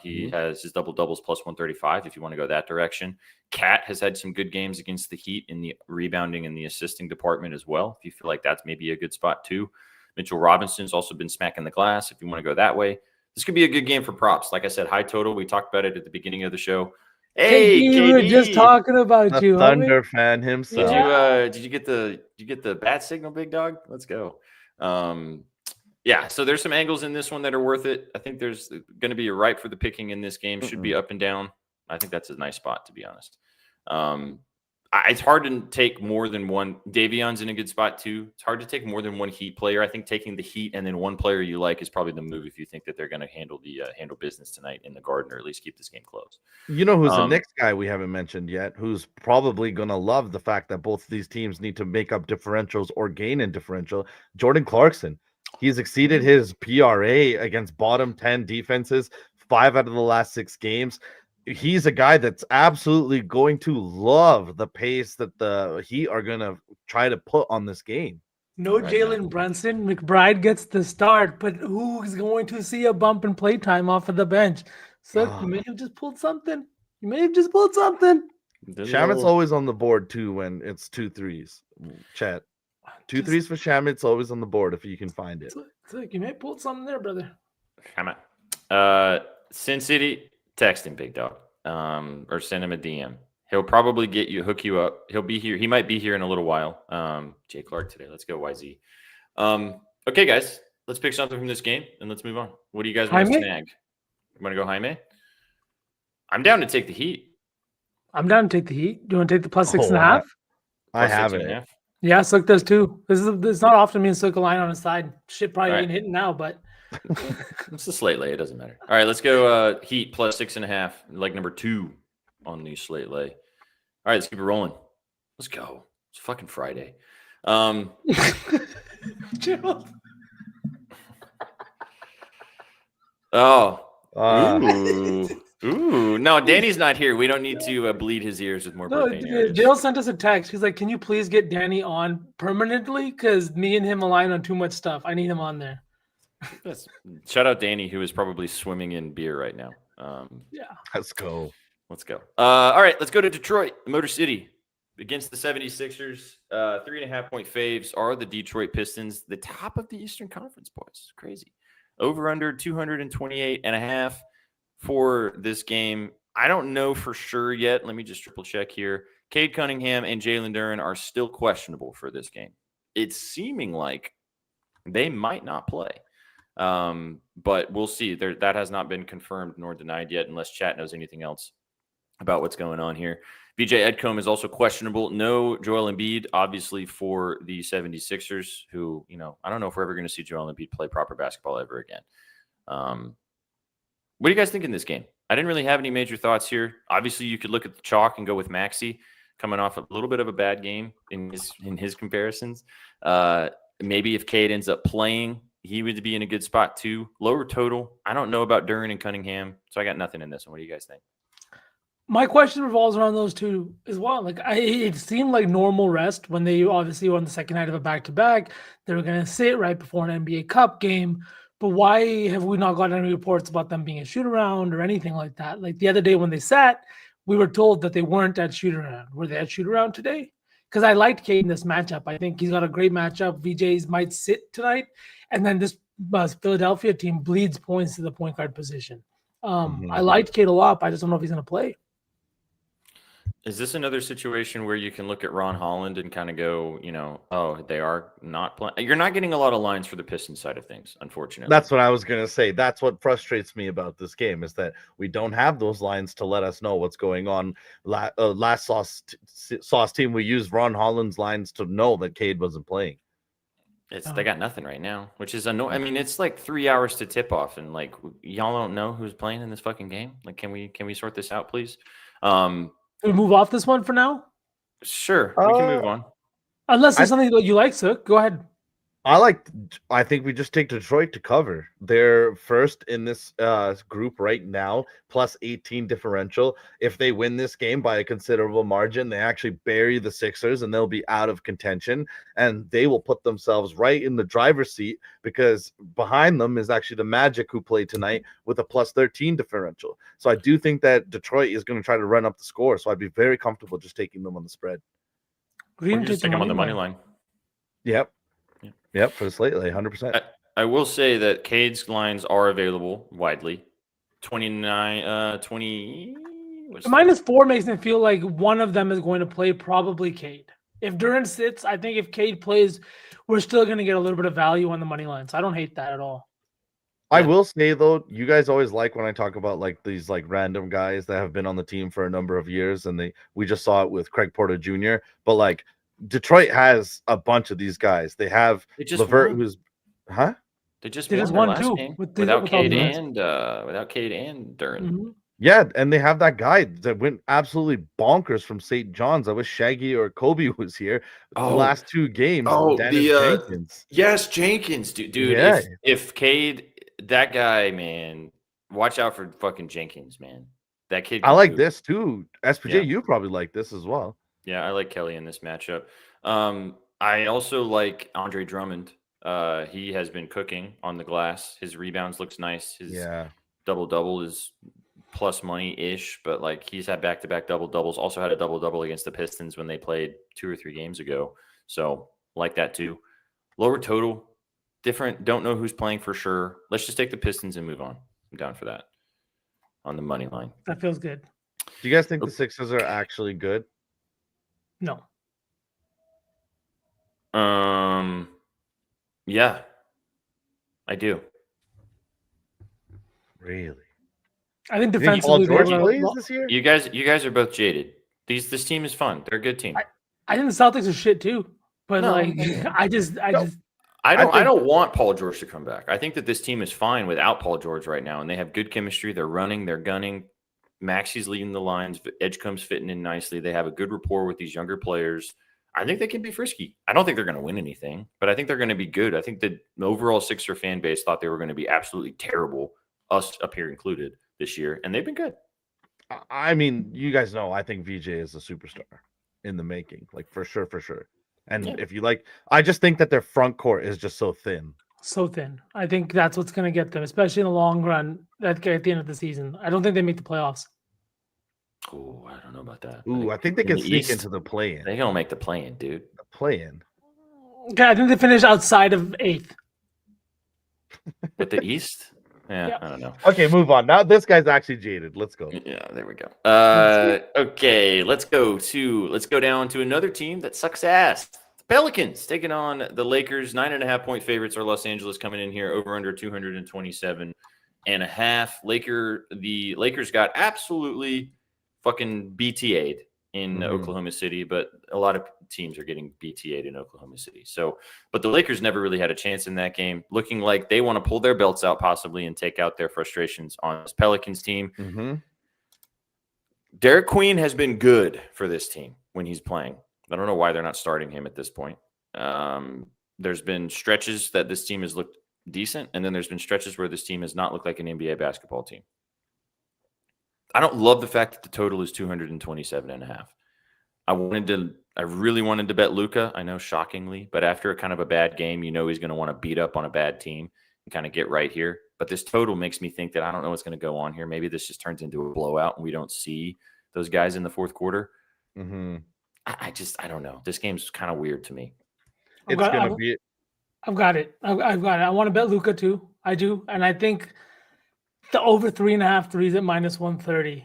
He has his double doubles plus 135 if you want to go that direction. Cat has had some good games against the Heat in the rebounding and the assisting department as well, if you feel like that's maybe a good spot too. Mitchell Robinson's also been smacking the glass if you want to go that way. This could be a good game for props. Like I said, high total. We talked about it at the beginning of the show. Hey, we were just talking about the you, Thunder fan himself. Did you get the bat signal, big dog? Let's go. Yeah, so there's some angles in this one that are worth it. I think there's going to be a ripe for the picking in this game. Should be up and down. I think that's a nice spot, to be honest. It's hard to take more than one. Davion's in a good spot too. It's hard to take more than one Heat player. I think taking the Heat and then one player you like is probably the move if you think that they're going to handle business tonight in the Garden, or at least keep this game close. You know who's the next guy we haven't mentioned yet, who's probably going to love the fact that both of these teams need to make up differentials or gain in differential? Jordan Clarkson. He's exceeded his PRA against bottom 10 defenses 5 out of the last 6 games. He's a guy that's absolutely going to love the pace that the Heat are going to try to put on this game. No Jalen Brunson. McBride gets the start, but who's going to see a bump in playtime off of the bench? So you may have just pulled something. Shamit's always on the board too when it's 2 threes. Chat. 2 threes for Shamit's always on the board if you can find it. It's like you may pull something there, brother. Shamit. Sin City. Text him, big dog, or send him a DM. He'll probably hook you up. He'll be here. He might be here in a little while. Jay Clark today. Let's go, YZ. Okay, guys, let's pick something from this game and let's move on. What do you guys want to snag? You want to go Jaime? I'm down to take the Heat. I'm down to take the Heat. Do you want to take the plus 6.5? I have it. Yeah, Sook does too. It's not often me and Sook align on his side. Shit probably ain't hitting now, but it's the slate lay. It doesn't matter. All right, let's go Heat plus 6.5, leg number 2 on the slate lay. All right, let's keep it rolling. Let's go. It's fucking Friday. Ooh. No, Danny's not here. We don't need to bleed his ears with more birthday narratives. Jill sent us a text. He's like, "Can you please get Danny on permanently? Because me and him align on too much stuff. I need him on there." Yes. Shout out Danny, who is probably swimming in beer right now. Yeah. Let's go. All right, let's go to Detroit, Motor City, against the 76ers. 3.5-point faves are the Detroit Pistons, the top of the Eastern Conference, boys. Crazy. Over under 228.5 for this game. I don't know for sure yet. Let me just triple check here. Cade Cunningham and Jalen Duren are still questionable for this game. it's seeming like they might not play. But we'll see. That has not been confirmed nor denied yet, unless chat knows anything else about what's going on here. BJ Edcombe is also questionable. No Joel Embiid, obviously, for the 76ers, who, I don't know if we're ever going to see Joel Embiid play proper basketball ever again. What do you guys think in this game? I didn't really have any major thoughts here. Obviously, you could look at the chalk and go with Maxey, coming off a little bit of a bad game in his comparisons. Maybe if Cade ends up playing, he would be in a good spot too. Lower total. I don't know about Duren and Cunningham, so I got nothing in this one. What do you guys think? My question revolves around those two as well. It seemed like normal rest when they obviously were on the second night of a back-to-back. They were going to sit right before an NBA Cup game. But why have we not gotten any reports about them being a shoot-around or anything like that? Like the other day when they sat, we were told that they weren't at shoot-around. Were they at shoot-around today? Because I liked Cade in this matchup. I think he's got a great matchup. VJs might sit tonight. And then this Philadelphia team bleeds points to the point guard position. I liked Cade a lot, but I just don't know if he's going to play. Is this another situation where you can look at Ron Holland and kind of go, oh, they are not playing? You're not getting a lot of lines for the Pistons side of things, unfortunately. That's what I was going to say. That's what frustrates me about this game is that we don't have those lines to let us know what's going on. Last sauce team, we used Ron Holland's lines to know that Cade wasn't playing. They got nothing right now, which is annoying. I mean, it's like 3 hours to tip off, and like y'all don't know who's playing in this fucking game. Like, can we sort this out, please? Can we move off this one for now? Sure, we can move on. Unless there's something that you like, Sook. Go ahead. I think we just take Detroit to cover. They're first in this group right now, plus 18 differential. If they win this game by a considerable margin, they actually bury the Sixers and they'll be out of contention. And they will put themselves right in the driver's seat because behind them is actually the Magic who played tonight with a plus 13 differential. So I do think that Detroit is going to try to run up the score. So I'd be very comfortable just taking them on the spread. Or just take them on the money line. Yep, for the slate, like 100%. I will say that Cade's lines are available widely. 20. -4 makes me feel like one of them is going to play, probably Cade. If Duren sits, I think if Cade plays, we're still going to get a little bit of value on the money line. So I don't hate that at all. I will say though, you guys always like when I talk about like these like random guys that have been on the team for a number of years, and we just saw it with Craig Porter Jr. But like Detroit has a bunch of these guys. They have LeVert, who's They just won last too game without Cade and Duren. Mm-hmm. Yeah, and they have that guy that went absolutely bonkers from St. John's. I wish Shaggy or Kobe was here. The last two games. Jenkins. Yes, Jenkins, dude. Yeah. If Cade, that guy, man, watch out for fucking Jenkins, man. That kid. I like this too. SPJ, you probably like this as well. Yeah, I like Kelly in this matchup. I also like Andre Drummond. He has been cooking on the glass. His rebounds looks nice. His double-double is plus money-ish, but like he's had back-to-back double-doubles. Also had a double-double against the Pistons when they played 2 or 3 games ago. So like that too. Lower total, different. Don't know who's playing for sure. Let's just take the Pistons and move on. I'm down for that on the money line. That feels good. Do you guys think the Sixers are actually good? No. Yeah, I do. Really? I think defensively, this year? You guys are both jaded. This team is fun. They're a good team. I think the Celtics are shit too. But I don't want Paul George to come back. I think that this team is fine without Paul George right now, and they have good chemistry. They're running, they're gunning. Maxey's leading the lines. Edgecombe's fitting in nicely. They have a good rapport with these younger players. I think they can be frisky. I don't think they're going to win anything, but I think they're going to be good. I think the overall Sixer fan base thought they were going to be absolutely terrible, us up here included, this year, and they've been good. I mean, you guys know I think VJ is a superstar in the making, like for sure. And if you like, I just think that their front court is just so thin. So thin. I think that's what's going to get them, especially in the long run at the end of the season. I don't think they make the playoffs. Oh, I don't know about that. Ooh, I think they can sneak into the play-in. They're going to make the play-in, dude. The play-in. Okay, I think they finish outside of 8th. With the East? Yeah, I don't know. Okay, move on. Now this guy's actually jaded. Let's go. Yeah, there we go. Okay, let's go down to another team that sucks ass. The Pelicans taking on the Lakers. 9.5-point favorites are Los Angeles coming in here over under 227.5. The Lakers got absolutely fucking BTA'd in Oklahoma City, but a lot of teams are getting BTA'd in Oklahoma City. So, but the Lakers never really had a chance in that game, looking like they want to pull their belts out possibly and take out their frustrations on this Pelicans team. Derek Queen has been good for this team when he's playing. I don't know why they're not starting him at this point. There's been stretches that this team has looked decent, and then there's been stretches where this team has not looked like an NBA basketball team. I don't love the fact that the total is 227.5. I really wanted to bet Luka. I know, shockingly, but after a kind of a bad game, he's going to want to beat up on a bad team and kind of get right here. But this total makes me think that I don't know what's going to go on here. Maybe this just turns into a blowout and we don't see those guys in the fourth quarter. I don't know. This game's kind of weird to me. I've got it. I've got it. I want to bet Luka too. I do. And I think the over 3.5 threes at -130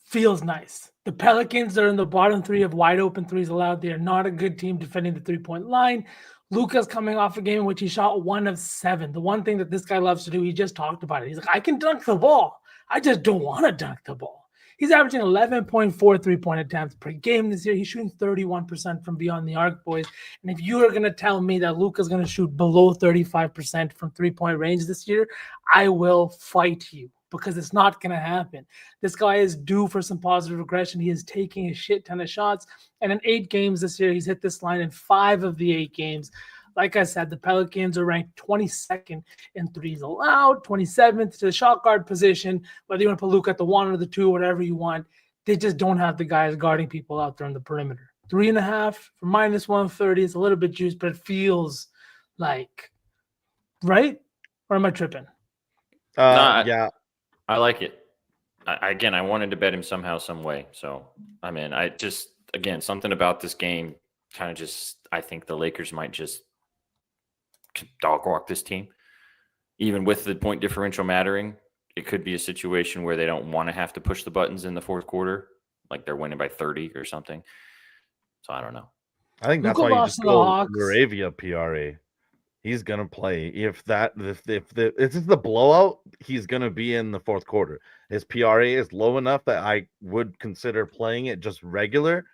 feels nice. The Pelicans are in the bottom 3 of wide open threes allowed. They are not a good team defending the 3-point line. Luka's coming off a game in which he shot 1 of 7. The one thing that this guy loves to do, he just talked about it. He's like, I can dunk the ball. I just don't want to dunk the ball. He's averaging 11.4 3-point attempts per game this year. He's shooting 31% from beyond the arc, boys. And if you are going to tell me that Luka's going to shoot below 35% from 3-point range this year, I will fight you because it's not going to happen. This guy is due for some positive regression. He is taking a shit ton of shots. And in 8 games this year, he's hit this line in 5 of the 8 games. Like I said, the Pelicans are ranked 22nd in threes allowed, 27th to the shot guard position. Whether you want to put Luka at the 1 or the 2, whatever you want, they just don't have the guys guarding people out there on the perimeter. 3.5 for -130 is a little bit juiced, but it feels like, right? Or am I tripping? Yeah. I like it. I wanted to bet him somehow, some way. So, something about this game kind of I think the Lakers might just dog walk this team. Even with the point differential mattering, it could be a situation where they don't want to have to push the buttons in the fourth quarter, like they're winning by 30 or something. So I don't know. I think that's why you just go Moravia PRA. He's gonna play. If this is the blowout, he's gonna be in the fourth quarter. His PRA is low enough that I would consider playing it just regular.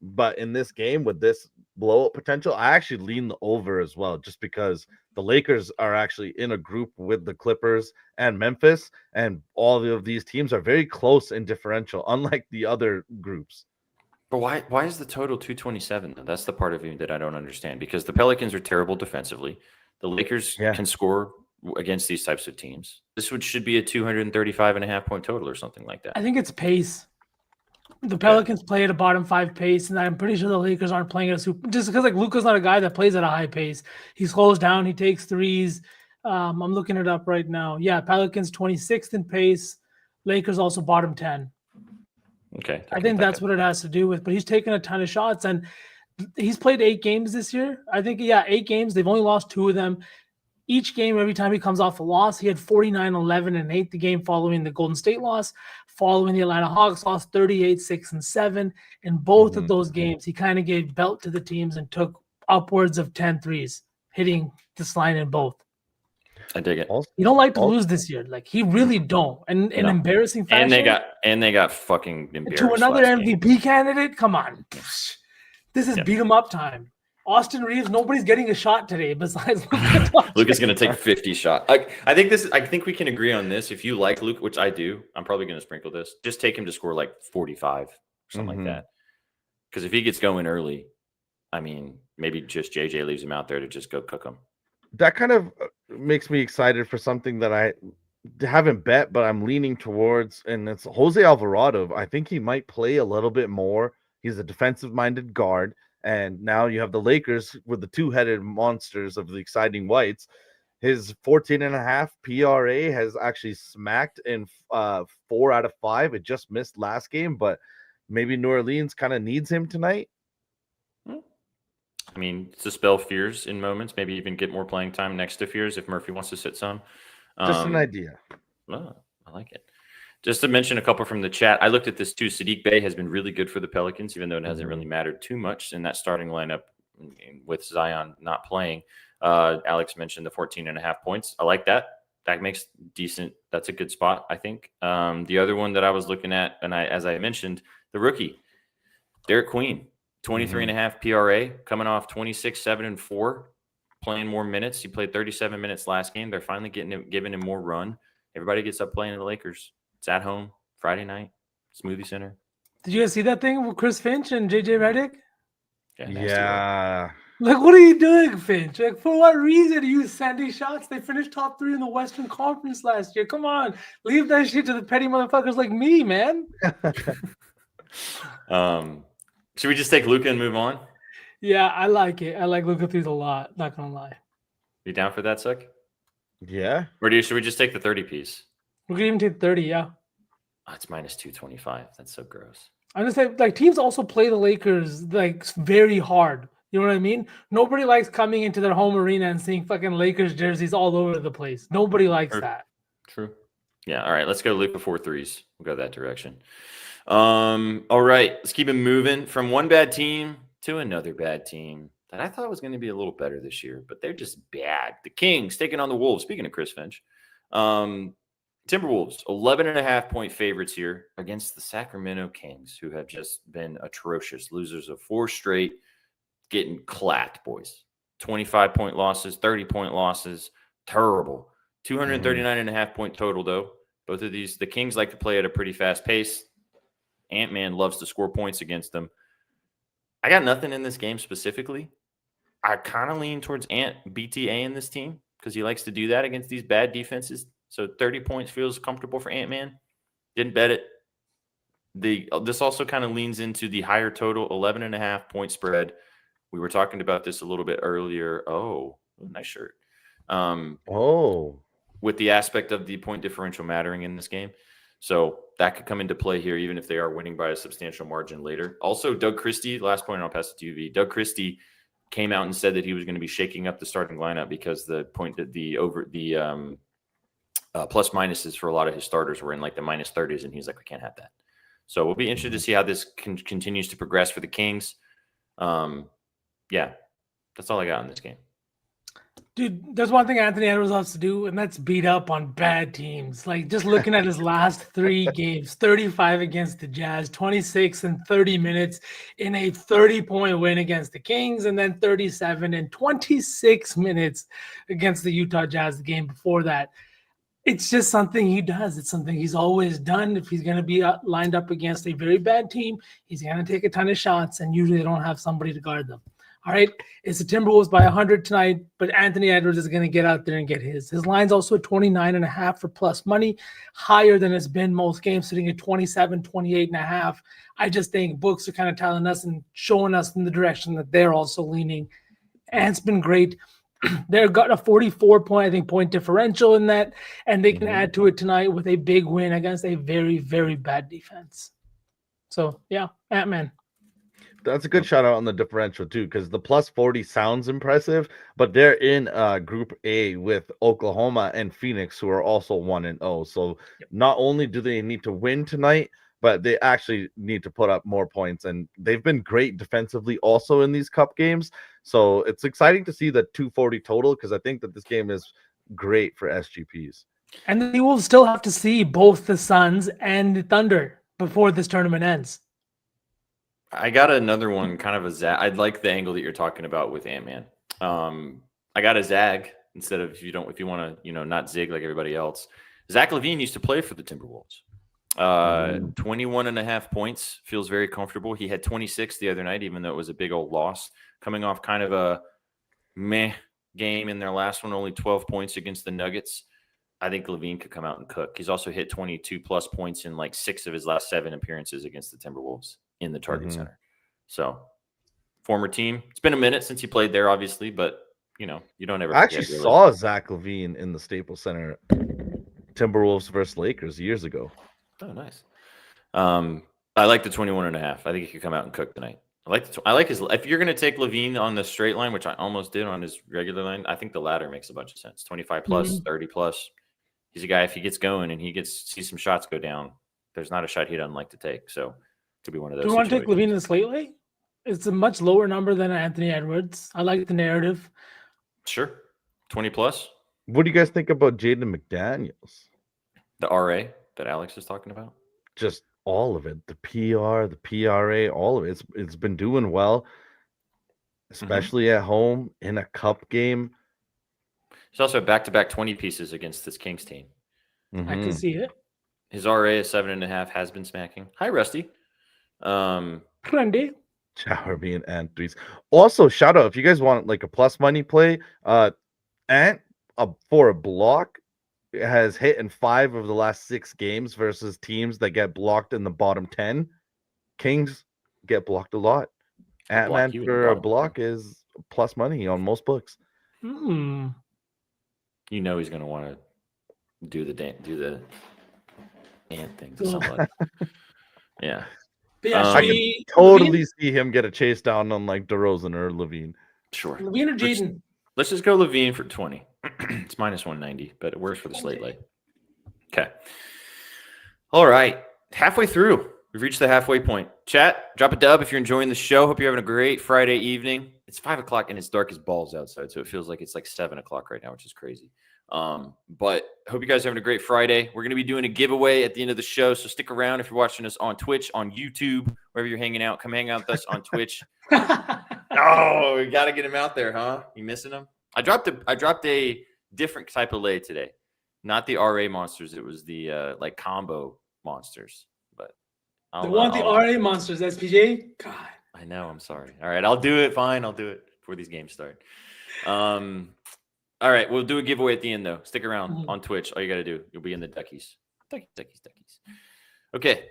But in this game with this blowout potential, I actually lean the over as well, just because the Lakers are actually in a group with the Clippers and Memphis, and all of these teams are very close in differential, unlike the other groups. But why is the total 227? That's the part of it that I don't understand, because the Pelicans are terrible defensively. The Lakers can score against these types of teams. This should be a 235.5-point total or something like that. I think it's pace. The Pelicans play at a bottom 5 pace, and I'm pretty sure the Lakers aren't playing at a super. Just because Luka's not a guy that plays at a high pace. He slows down. He takes threes. I'm looking it up right now. Yeah, Pelicans 26th in pace. Lakers also bottom 10. Okay, I think that's what it has to do with. But he's taken a ton of shots, and he's played 8 games this year. I think 8 games. They've only lost 2 of them. Each game, every time he comes off a loss, he had 49, 11, and 8 the game following the Golden State loss. Following the Atlanta Hawks loss, 38, 6, and 7. In both of those games, he kind of gave belt to the teams and took upwards of 10 threes, hitting this line in both. I dig it. You don't like to lose this year. Like, he really don't. And in embarrassing fashion. And they got fucking embarrassed. To another MVP candidate? Come on. This is beat 'em up time. Austin Reeves, nobody's getting a shot today besides Luka. Luka's going to take 50 shots. I think we can agree on this. If you like Luka, which I do, I'm probably going to sprinkle this. Just take him to score like 45 or something like that. Because if he gets going early, I mean, maybe just JJ leaves him out there to just go cook him. That kind of makes me excited for something that I haven't bet, but I'm leaning towards, and it's Jose Alvarado. I think he might play a little bit more. He's a defensive-minded guard. And now you have the Lakers with the 2-headed monsters of the exciting whites. His 14.5 PRA has actually smacked in 4 out of 5. It just missed last game, but maybe New Orleans kind of needs him tonight. I mean, dispel fears in moments, maybe even get more playing time next to fears if Murphy wants to sit some. Just an idea. Oh, I like it. Just to mention a couple from the chat, I looked at this too. Sadiq Bey has been really good for the Pelicans, even though it hasn't really mattered too much in that starting lineup. with Zion not playing. Alex mentioned the 14.5 points. I like that. That makes decent. That's a good spot, I think. The other one that I was looking at, and as I mentioned, the rookie, Derek Queen, 23.5 PRA, coming off 26, 7, and 4, playing more minutes. He played 37 minutes last game. They're finally giving him more run. Everybody gets up playing in the Lakers. It's at home, Friday night, Smoothie Center. Did you guys see that thing with Chris Finch and JJ Redick? Yeah. Like, what are you doing, Finch? Like, for what reason are you sending shots? They finished top 3 in the Western Conference last year. Come on, leave that shit to the petty motherfuckers like me, man. Should we just take Luka and move on? Yeah, I like it. I like Luka threes a lot. Not gonna lie. You down for that, Suck? Yeah. Or should we just take the 30 piece? We could even take 30. Yeah. Oh, it's minus 225. That's so gross. I'm just saying, like, teams also play the Lakers like very hard. You know what I mean? Nobody likes coming into their home arena and seeing fucking Lakers jerseys all over the place. Nobody likes that. True. Yeah. All right. Let's go Luka 4 threes. We'll go that direction. All right. Let's keep it moving from one bad team to another bad team that I thought was going to be a little better this year, but they're just bad. The Kings taking on the Wolves. Speaking of Chris Finch, Timberwolves, 11.5 point favorites here against the Sacramento Kings, who have just been atrocious. Losers of 4 straight, getting clapped, boys. 25-point losses, 30-point losses. Terrible. 239.5 point total, though. Both of these, the Kings like to play at a pretty fast pace. Ant-Man loves to score points against them. I got nothing in this game specifically. I kind of lean towards BTA in this team because he likes to do that against these bad defenses. So 30 points feels comfortable for Ant-Man. Didn't bet it. This also kind of leans into the higher total, 11.5 point spread. We were talking about this a little bit earlier. Oh, nice shirt. With the aspect of the point differential mattering in this game. So that could come into play here, even if they are winning by a substantial margin later. Also, Doug Christie, last point, and I'll pass it to you, V. Doug Christie came out and said that he was going to be shaking up the starting lineup because the plus minuses for a lot of his starters were in like the minus 30s, and he's like, we can't have that. So we'll be interested to see how this continues to progress for the Kings. Yeah, that's all I got in this game. Dude, there's one thing Anthony Edwards loves to do, and that's beat up on bad teams. Like, just looking at his last 3 games, 35 against the Jazz, 26 in 30 minutes in a 30-point win against the Kings, and then 37 in 26 minutes against the Utah Jazz the game before that. It's just something he does. It's something he's always done. If he's going to be lined up against a very bad team, he's going to take a ton of shots, and usually they don't have somebody to guard them. All right, it's the Timberwolves by 100 tonight, but Anthony Edwards is going to get out there and get his. His line's also at 29.5 for plus money, higher than it's been most games, sitting at 27, 28.5. I just think books are kind of telling us and showing us in the direction that they're also leaning. Ant's been great. They've got a 44-point differential in that, and they can add to it tonight with a big win against a very, very bad defense. So, yeah, Ant-Man. That's a good shout out on the differential too, because the plus 40 sounds impressive, but they're in Group A with Oklahoma and Phoenix, who are also 1-0. So not only do they need to win tonight, but they actually need to put up more points. And they've been great defensively also in these cup games. So it's exciting to see the 240 total, because I think that this game is great for SGPs. And we will still have to see both the Suns and the Thunder before this tournament ends. I got another one, kind of a zag. I'd like the angle that you're talking about with Ant-Man. I got a zag instead of if you want to, not zig like everybody else. Zach LaVine used to play for the Timberwolves. 21.5 points, feels very comfortable. He had 26 the other night, even though it was a big old loss. Coming off kind of a meh game in their last one, only 12 points against the Nuggets. I think LaVine could come out and cook. He's also hit 22 plus points in like 6 of his last 7 appearances against the Timberwolves in the Target Center. So, former team. It's been a minute since he played there, obviously, but you don't ever. I actually saw Zach LaVine in the Staples Center, Timberwolves versus Lakers years ago. Oh, nice. I like the 21.5. I think he could come out and cook tonight. I like his. If you're going to take LaVine on the straight line, which I almost did on his regular line, I think the ladder makes a bunch of sense. 25 plus, 30 plus. He's a guy, if he gets going and he sees some shots go down, there's not a shot he doesn't like to take. So, could be one of those. Do you want to take LaVine in this lately? It's a much lower number than Anthony Edwards. I like the narrative. Sure. 20 plus. What do you guys think about Jaden McDaniels? The RA that Alex is talking about. Just all of it. The PR, the PRA, all of it. It's been doing well, especially at home in a cup game. He's also back-to-back 20 pieces against this Kings team. I can see it. His RA is 7.5, has been smacking. Hi, Rusty. Trendy. Shower me and threes. Also, shout out if you guys want like a plus money play, Ant for a block has hit in 5 of the last 6 games versus teams that get blocked in the bottom 10. Kings get blocked a lot. Ant-Man for a block is plus money on most books. Hmm. You know he's going to want to do the ant thing to somebody. Yeah. But yeah, I can totally see him get a chase down on like DeRozan or Levine. Sure. Levine or Jaden? Let's just go Levine for 20. It's minus 190, but it works for the slate late. Okay. All right. Halfway through. We've reached the halfway point. Chat, drop a dub if you're enjoying the show. Hope you're having a great Friday evening. It's 5 o'clock and it's dark as balls outside, so it feels like it's like 7 o'clock right now, which is crazy. But hope you guys are having a great Friday. We're going to be doing a giveaway at the end of the show, so stick around if you're watching us on Twitch, on YouTube, wherever you're hanging out. Come hang out with us on Twitch. Oh, we got to get him out there, huh? You missing him? I dropped a different type of lay today. Not the RA monsters. It was the like combo monsters. But the RA monsters, SPJ? God. I know. I'm sorry. All right. I'll do it. Fine. I'll do it before these games start. All right. We'll do a giveaway at the end, though. Stick around on Twitch. All you got to do. You'll be in the duckies. Duckies. Okay.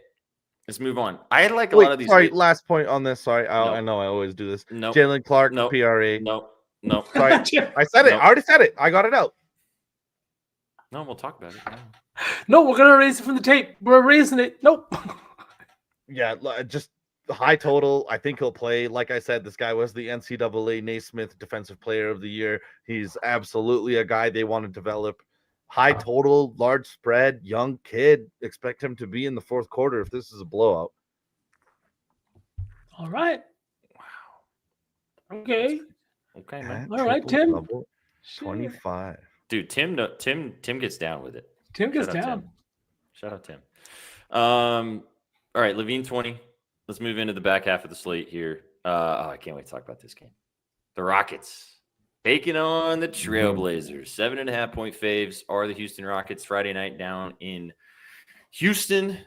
Let's move on. I had like a lot of these. Sorry. Last point on this. Sorry. I know I always do this. No. Jalen Clark, No. PRA. No. Sorry. I said it. I already said it. I got it out. No, we'll talk about it. No, we're going to erase it from the tape. We're erasing it. Nope. Yeah. Just high total. I think he'll play. Like I said, this guy was the NCAA Naismith Defensive Player of the Year. He's absolutely a guy they want to develop. High total, large spread, young kid. Expect him to be in the fourth quarter if this is a blowout. All right. Wow. Okay, man. All right, Tim. 25. Dude, Tim gets down with it. Tim gets down. Shout out Tim. All right, Levine 20. Let's move into the back half of the slate here. I can't wait to talk about this game. The Rockets taking on the Trailblazers. 7.5-point faves are the Houston Rockets. Friday night down in Houston.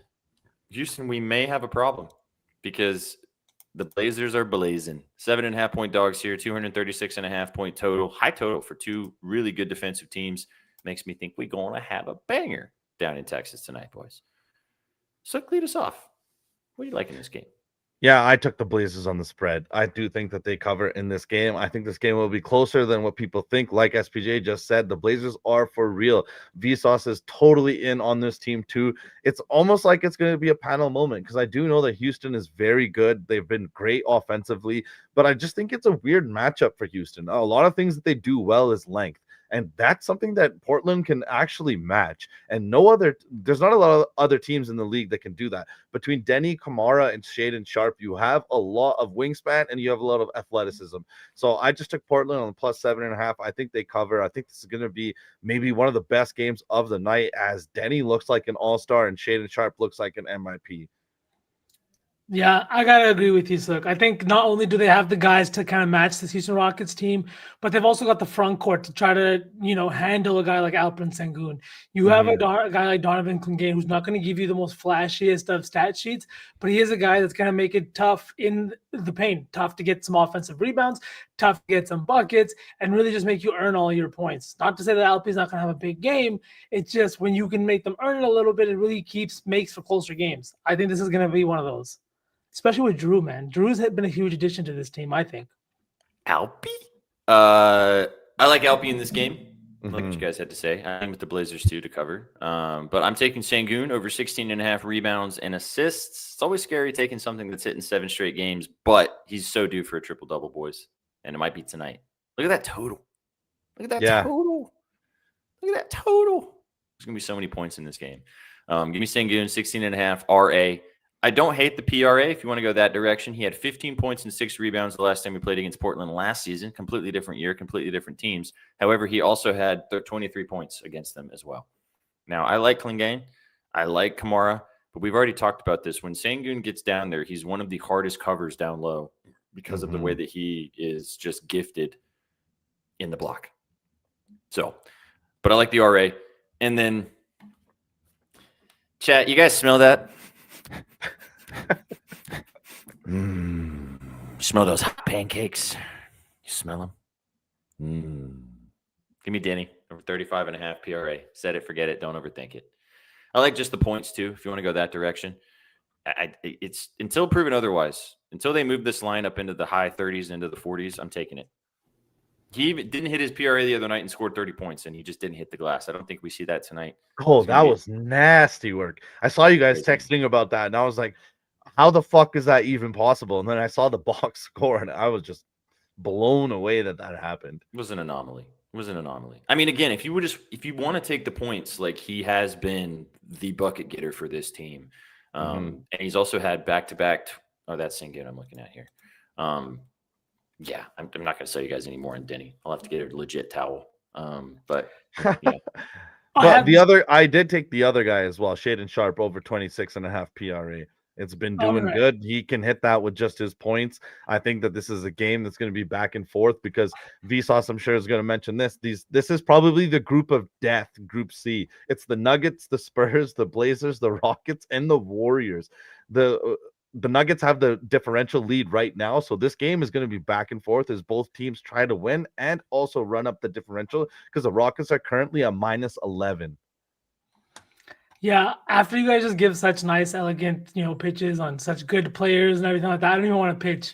Houston, we may have a problem because the Blazers are blazing. 7.5-point dogs here, 236.5-point total. High total for two really good defensive teams. Makes me think we're going to have a banger down in Texas tonight, boys. So lead us off. What do you like in this game? Yeah, I took the Blazers on the spread. I do think that they cover in this game. I think this game will be closer than what people think. Like SPJ just said, the Blazers are for real. Vsauce is totally in on this team too. It's almost like it's going to be a panel moment because I do know that Houston is very good. They've been great offensively, but I just think it's a weird matchup for Houston. A lot of things that they do well is length. And that's something that Portland can actually match. And there's not a lot of other teams in the league that can do that. Between Denny, Kamara, and Shaedon Sharp, you have a lot of wingspan and you have a lot of athleticism. So I just took Portland on the plus 7.5. I think they cover. I think this is going to be maybe one of the best games of the night as Denny looks like an all-star and Shaedon Sharp looks like an MIP. Yeah, I gotta agree with you, Sook. I think not only do they have the guys to kind of match this Houston Rockets team, but they've also got the front court to try to, handle a guy like Alperen Sengun. You have a guy like Donovan Clingan who's not going to give you the most flashiest of stat sheets, but he is a guy that's going to make it tough in the paint, tough to get some offensive rebounds, tough to get some buckets, and really just make you earn all your points. Not to say that Alpe's not going to have a big game. It's just when you can make them earn it a little bit, it really makes for closer games. I think this is going to be one of those. Especially with Drew, man. Drew's been a huge addition to this team, I think. Alpe? I like Alpe in this game. I like what you guys had to say. I'm with the Blazers, too, to cover. But I'm taking Sengun over 16.5 rebounds and assists. It's always scary taking something that's hitting 7 straight games, but he's so due for a triple-double, boys. And it might be tonight. Look at that total. Look at that total. Look at that total. There's going to be so many points in this game. Give me Sengun, 16.5, RA. I don't hate the PRA if you want to go that direction. He had 15 points and 6 rebounds the last time we played against Portland last season. Completely different year, completely different teams. However, he also had 23 points against them as well. Now, I like Clingan. I like Kamara, but we've already talked about this. When Sengun gets down there, he's one of the hardest covers down low because of the way that he is just gifted in the block. So, but I like the RA. And then, chat, you guys smell that? Smell those hot pancakes? You smell them? Give me Denny over 35.5 PRA. Set it, forget it, don't overthink it. I like just the points too, if you want to go that direction. It's until proven otherwise. Until they move this line up into the high 30s, into the 40s, I'm taking it. He even didn't hit his PRA the other night and scored 30 points, and he just didn't hit the glass. I don't think we see that tonight. Oh, that was nasty work. I saw you guys texting about that, and I was like, how the fuck is that even possible? And then I saw the box score, and I was just blown away that happened. It was an anomaly. I mean, again, if you want to take the points, like he has been the bucket getter for this team, and he's also had back-to-back. Oh, that's Sengun I'm looking at here. Yeah, I'm not going to sell you guys any more on Denny. I'll have to get a legit towel. But yeah. But I did take the other guy as well, Shaden Sharp, over 26.5 PRA. It's been doing good. He can hit that with just his points. I think that this is a game that's going to be back and forth because Vsauce, I'm sure, is going to mention this. This is probably the group of death, Group C. It's the Nuggets, the Spurs, the Blazers, the Rockets, and the Warriors. The Nuggets have the differential lead right now, so this game is going to be back and forth as both teams try to win and also run up the differential because the Rockets are currently a -11. Yeah, after you guys just give such nice, elegant, pitches on such good players and everything like that, I don't even want to pitch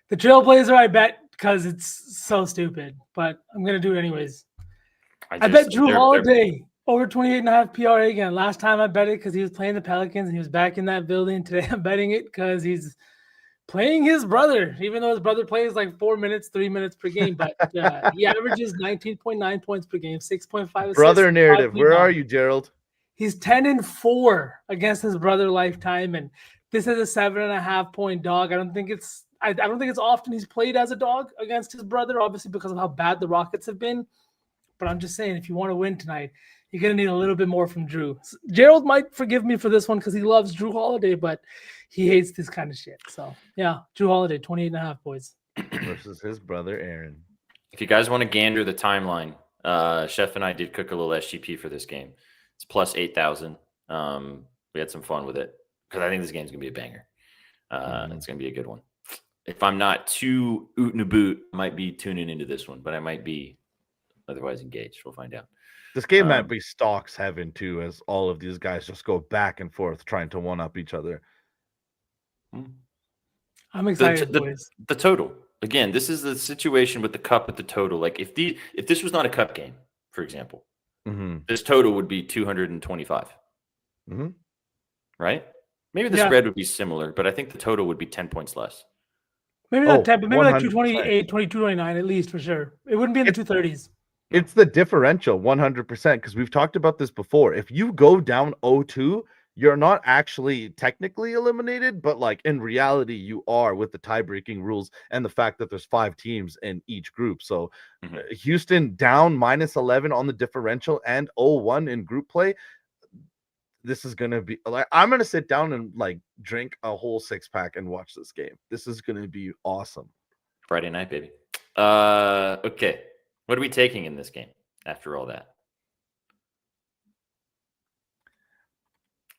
the Trailblazer. I bet because it's so stupid, but I'm gonna do it anyways. I bet Drew Holiday over 28.5 PRA again. Last time I bet it because he was playing the Pelicans and he was back in that building. Today I'm betting it because he's playing his brother, even though his brother plays like 4 minutes, 3 minutes per game. But he averages 19.9 points per game, 6.5 assists. Brother narrative. Where are you, Gerald? He's 10-4 against his brother lifetime, and this is a 7.5 point dog. I don't think it's often he's played as a dog against his brother, obviously because of how bad the Rockets have been. But I'm just saying, if you want to win tonight, you're gonna need a little bit more from Drew. Gerald might forgive me for this one because he loves Drew Holiday, but he hates this kind of shit. So yeah, Drew Holiday, 28.5 boys. Versus his brother Aaron. If you guys want to gander the timeline, Chef and I did cook a little SGP for this game. It's plus 8,000. We had some fun with it because I think this game's gonna be a banger. It's gonna be a good one. If I'm not too oot and a boot, I might be tuning into this one, but I might be otherwise engaged. We'll find out. This game might be stocks heaven too, as all of these guys just go back and forth trying to one up each other. I'm excited. The total. Again, this is the situation with the cup at the total. Like if this was not a cup game, for example, this total would be 225. Right? Maybe the spread would be similar, but I think the total would be 10 points less. Maybe not 10, but maybe like 228, 2229 at least for sure. It wouldn't be in the 230s. It's the differential 100% because we've talked about this before. If you go down 0-2, you're not actually technically eliminated, but like in reality, you are with the tie-breaking rules and the fact that there's 5 teams in each group. So Houston down -11 on the differential and 0-1 in group play. This is going to be like, I'm going to sit down and like drink a whole 6-pack and watch this game. This is going to be awesome. Friday night, baby. Okay. What are we taking in this game after all that?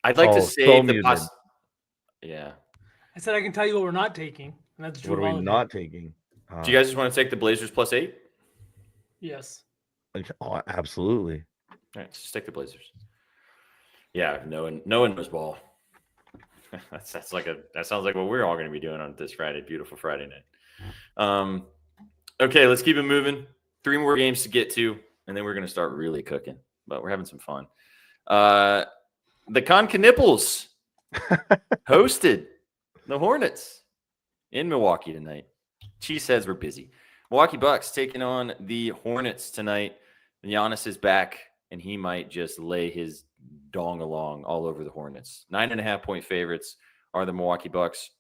I'd like to save the Yeah. I said I can tell you what we're not taking. And that's Drew What are we not taking? Do you guys just want to take the Blazers plus 8? Yes. Oh, absolutely. All right, just take the Blazers. Yeah, no one knows ball. that sounds like what we're all going to be doing on this Friday, beautiful Friday night. Okay, let's keep it moving. 3 more games to get to, and then we're going to start really cooking. But we're having some fun. The Concanipples hosted the Hornets in Milwaukee tonight. Cheeseheads were busy. Milwaukee Bucks taking on the Hornets tonight. Giannis is back, and he might just lay his dong along all over the Hornets. 9.5 point favorites. are the Milwaukee Bucks.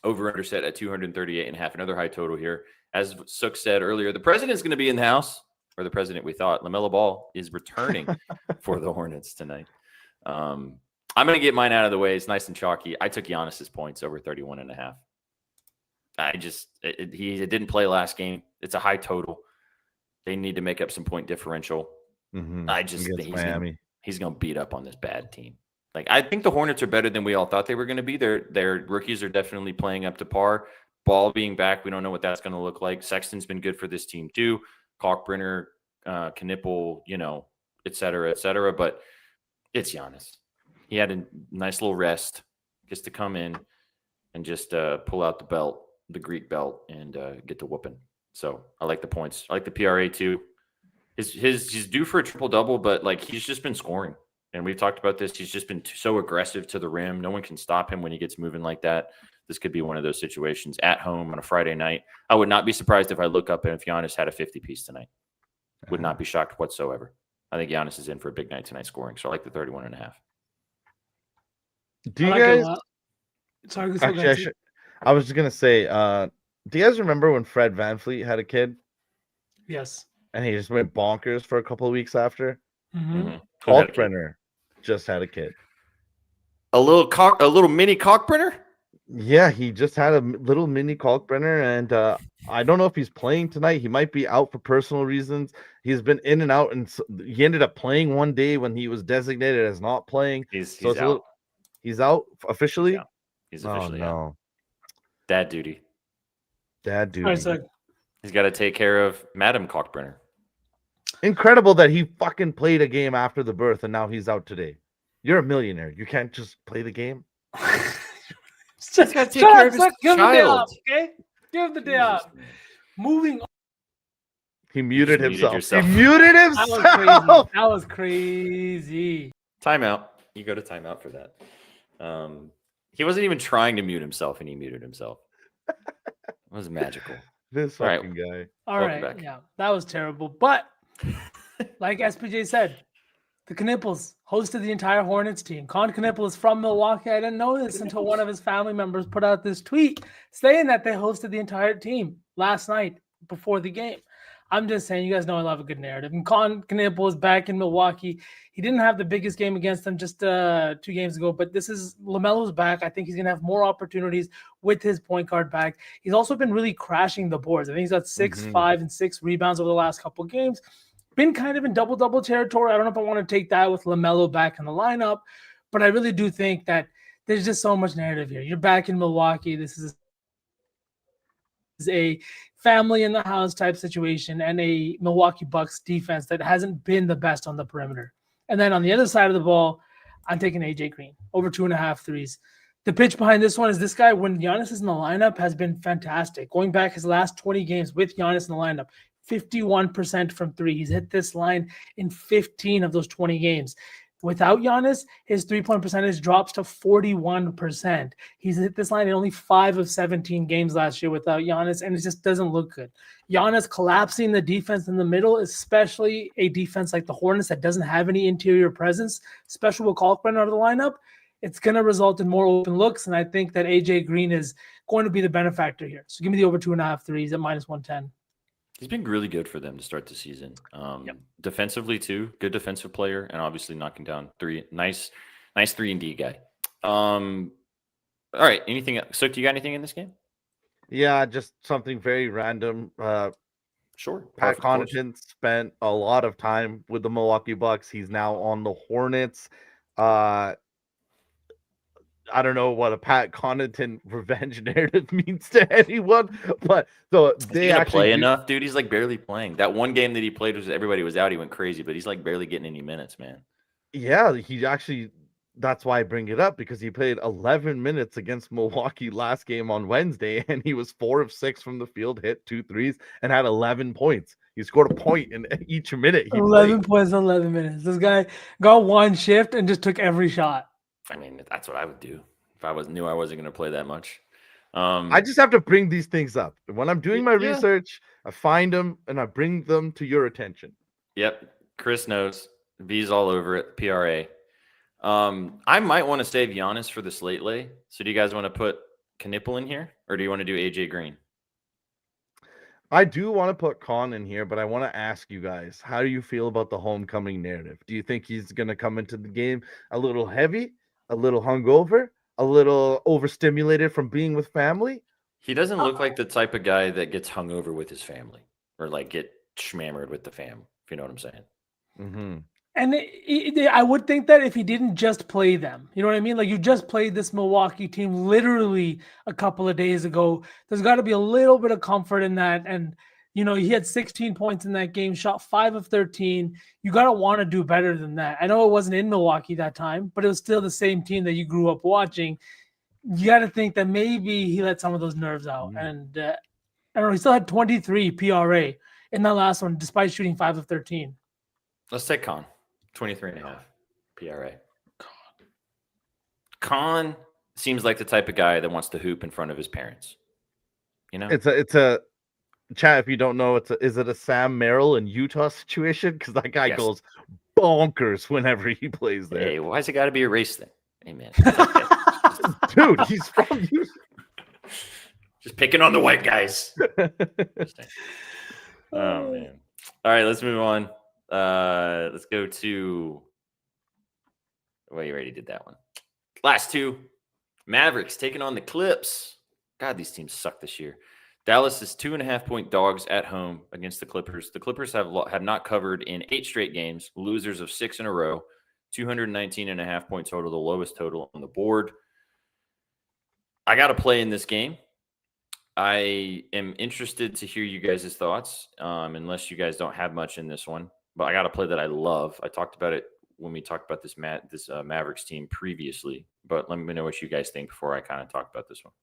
Over under set at 238.5. Another high total here. As Sook said earlier, the president's going to be in the house, or the president, we thought. LaMelo Ball is returning for the Hornets tonight. I'm going to get mine out of the way. It's nice and chalky. I took Giannis's points over 31.5. He didn't play last game. It's a high total. They need to make up some point differential. Mm-hmm. I just think Miami. He's going to beat up on this bad team. Like, I think the Hornets are better than we all thought they were going to be. Their rookies are definitely playing up to par. Ball being back, we don't know what that's going to look like. Sexton's been good for this team too. Kalkbrenner, Knipple, et cetera, et cetera. But it's Giannis. He had a nice little rest, just to come in and just pull out the belt, the Greek belt, and get to whooping. So I like the points. I like the PRA too. He's due for a triple-double, but like he's just been scoring. And we've talked about this. He's just been so aggressive to the rim. No one can stop him when he gets moving like that. This could be one of those situations at home on a Friday night. I would not be surprised if I look up and if Giannis had a 50-piece tonight. Would not be shocked whatsoever. I think Giannis is in for a big night tonight scoring. So I like the 31.5. Do you I like it a guys? lot. Sorry, Actually, I was just gonna say, do you guys remember when Fred VanVleet had a kid Yes. and he just went bonkers for a couple of weeks after? Mm-hmm. Kalkbrenner just had a kid. A little mini Kalkbrenner? Yeah, he just had a little mini Kalkbrenner, and I don't know if he's playing tonight. He might be out for personal reasons. He's been in and out, and he ended up playing one day when he was designated as not playing. He's out. He's out officially. He's officially out. No. Dad duty. Dad duty. All right, so He's got to take care of Madam Kalkbrenner. Incredible that he fucking played a game after the birth and now he's out today. You're a millionaire. You can't just play the game. Just gotta take care of his give him the day child. off, okay? Give him the day off. Moving on. He muted You just muted himself. yourself. He muted That was himself. crazy. That was crazy. Timeout. You go to timeout for that. He wasn't even trying to mute himself, and he muted himself. It was magical. This All right. fucking guy. All Welcome right. back. Yeah, that was terrible. But like SPJ said, the Knipples hosted the entire Hornets team. Con Knippel is from Milwaukee. I didn't know this until one of his family members put out this tweet saying that they hosted the entire team last night before the game. I'm just saying, you guys know I love a good narrative. And Con Knippel is back in Milwaukee. He didn't have the biggest game against them just 2 games ago, but this is LaMelo's back. I think he's going to have more opportunities with his point guard back. He's also been really crashing the boards. I think he's got 6, 5, and 6 rebounds over the last couple of games. Been kind of in double-double territory. I don't know if I want to take that with LaMelo back in the lineup, but I really do think that there's just so much narrative here. You're back in Milwaukee. This is a family in the house type situation and a Milwaukee Bucks defense that hasn't been the best on the perimeter. And then on the other side of the ball, I'm taking AJ Green over 2.5 threes. The pitch behind this one is this guy, when Giannis is in the lineup, has been fantastic. Going back his last 20 games with Giannis in the lineup, 51% from three. He's hit this line in 15 of those 20 games. Without Giannis, his three-point percentage drops to 41%. He's hit this line in only 5 of 17 games last year without Giannis, and it just doesn't look good. Giannis collapsing the defense in the middle, especially a defense like the Hornets that doesn't have any interior presence, especially with Kalkbrenner out of the lineup, it's going to result in more open looks, and I think that AJ Green is going to be the benefactor here. So give me the over 2.5 threes at minus 110. He's been really good for them to start the season. Defensively too, good defensive player, and obviously knocking down three. Nice 3-and-D guy. All right, anything? So, do you got anything in this game? Yeah, just something very random. Sure. Pat Connaughton spent a lot of time with the Milwaukee Bucks. He's now on the Hornets. I don't know what a Pat Connaughton revenge narrative means to anyone, but so they actually play enough, dude. He's like barely playing. That one game that he played was everybody was out. He went crazy, but he's like barely getting any minutes, man. Yeah, he actually. That's why I bring it up, because he played 11 minutes against Milwaukee last game on Wednesday, and he was 4 of 6 from the field, hit 2 threes, and had 11 points. He scored a point in each minute. 11 points, 11 minutes. This guy got one shift and just took every shot. I mean, that's what I would do if I knew I wasn't going to play that much. I just have to bring these things up. When I'm doing my research, I find them and I bring them to your attention. Yep. Chris knows. V's all over it. PRA. I might want to save Giannis for the slate lay. So do you guys want to put Knipple in here, or do you want to do AJ Green? I do want to put Con in here, but I want to ask you guys, how do you feel about the homecoming narrative? Do you think he's going to come into the game a little heavy, a little hungover, a little overstimulated from being with family? He doesn't look like the type of guy that gets hungover with his family or like get schmammered with the fam, if you know what I'm saying. Mm-hmm. And I would think that if he didn't just play them, you know what I mean? Like you just played this Milwaukee team literally a couple of days ago. There's got to be a little bit of comfort in that. And, you know, he had 16 points in that game, shot 5 of 13. You got to want to do better than that. I know it wasn't in Milwaukee that time, but it was still the same team that you grew up watching. You got to think that maybe he let some of those nerves out. And I don't know, he still had 23 PRA in that last one, despite shooting 5 of 13. Let's take Con. 23.5 PRA. Con seems like the type of guy that wants to hoop in front of his parents. You know, It's a chat. If you don't know, is it a Sam Merrill in Utah situation? Because that guy goes bonkers whenever he plays there. Hey, why's it got to be a race thing? Amen. Dude, he's from Utah. Just picking on the white guys. Oh man. All right, let's move on. Let's go to. Well, you already did that one. Last two. Mavericks taking on the Clips. God, these teams suck this year. Dallas is 2.5-point dogs at home against the Clippers. The Clippers have not covered in 8 straight games, losers of 6 in a row. 219.5 point total, the lowest total on the board. I got to play in this game. I am interested to hear you guys' thoughts, unless you guys don't have much in this one. But I got a play that I love. I talked about it when we talked about this Mavericks team previously. But let me know what you guys think before I kind of talk about this one.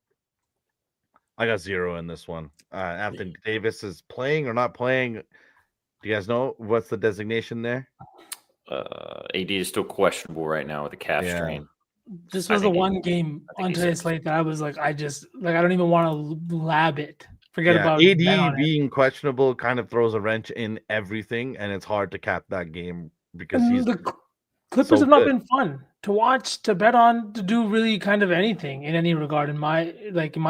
I got 0 in this one. Anthony Davis is playing or not playing. Do you guys know what's the designation there? AD is still questionable right now with a calf strain. This was the one game on today's slate that I was like, I don't even want to lab it. Forget about AD being questionable kind of throws a wrench in everything, and it's hard to cap that game because the Clippers have not been fun to watch, to bet on, to do really kind of anything in any regard. In my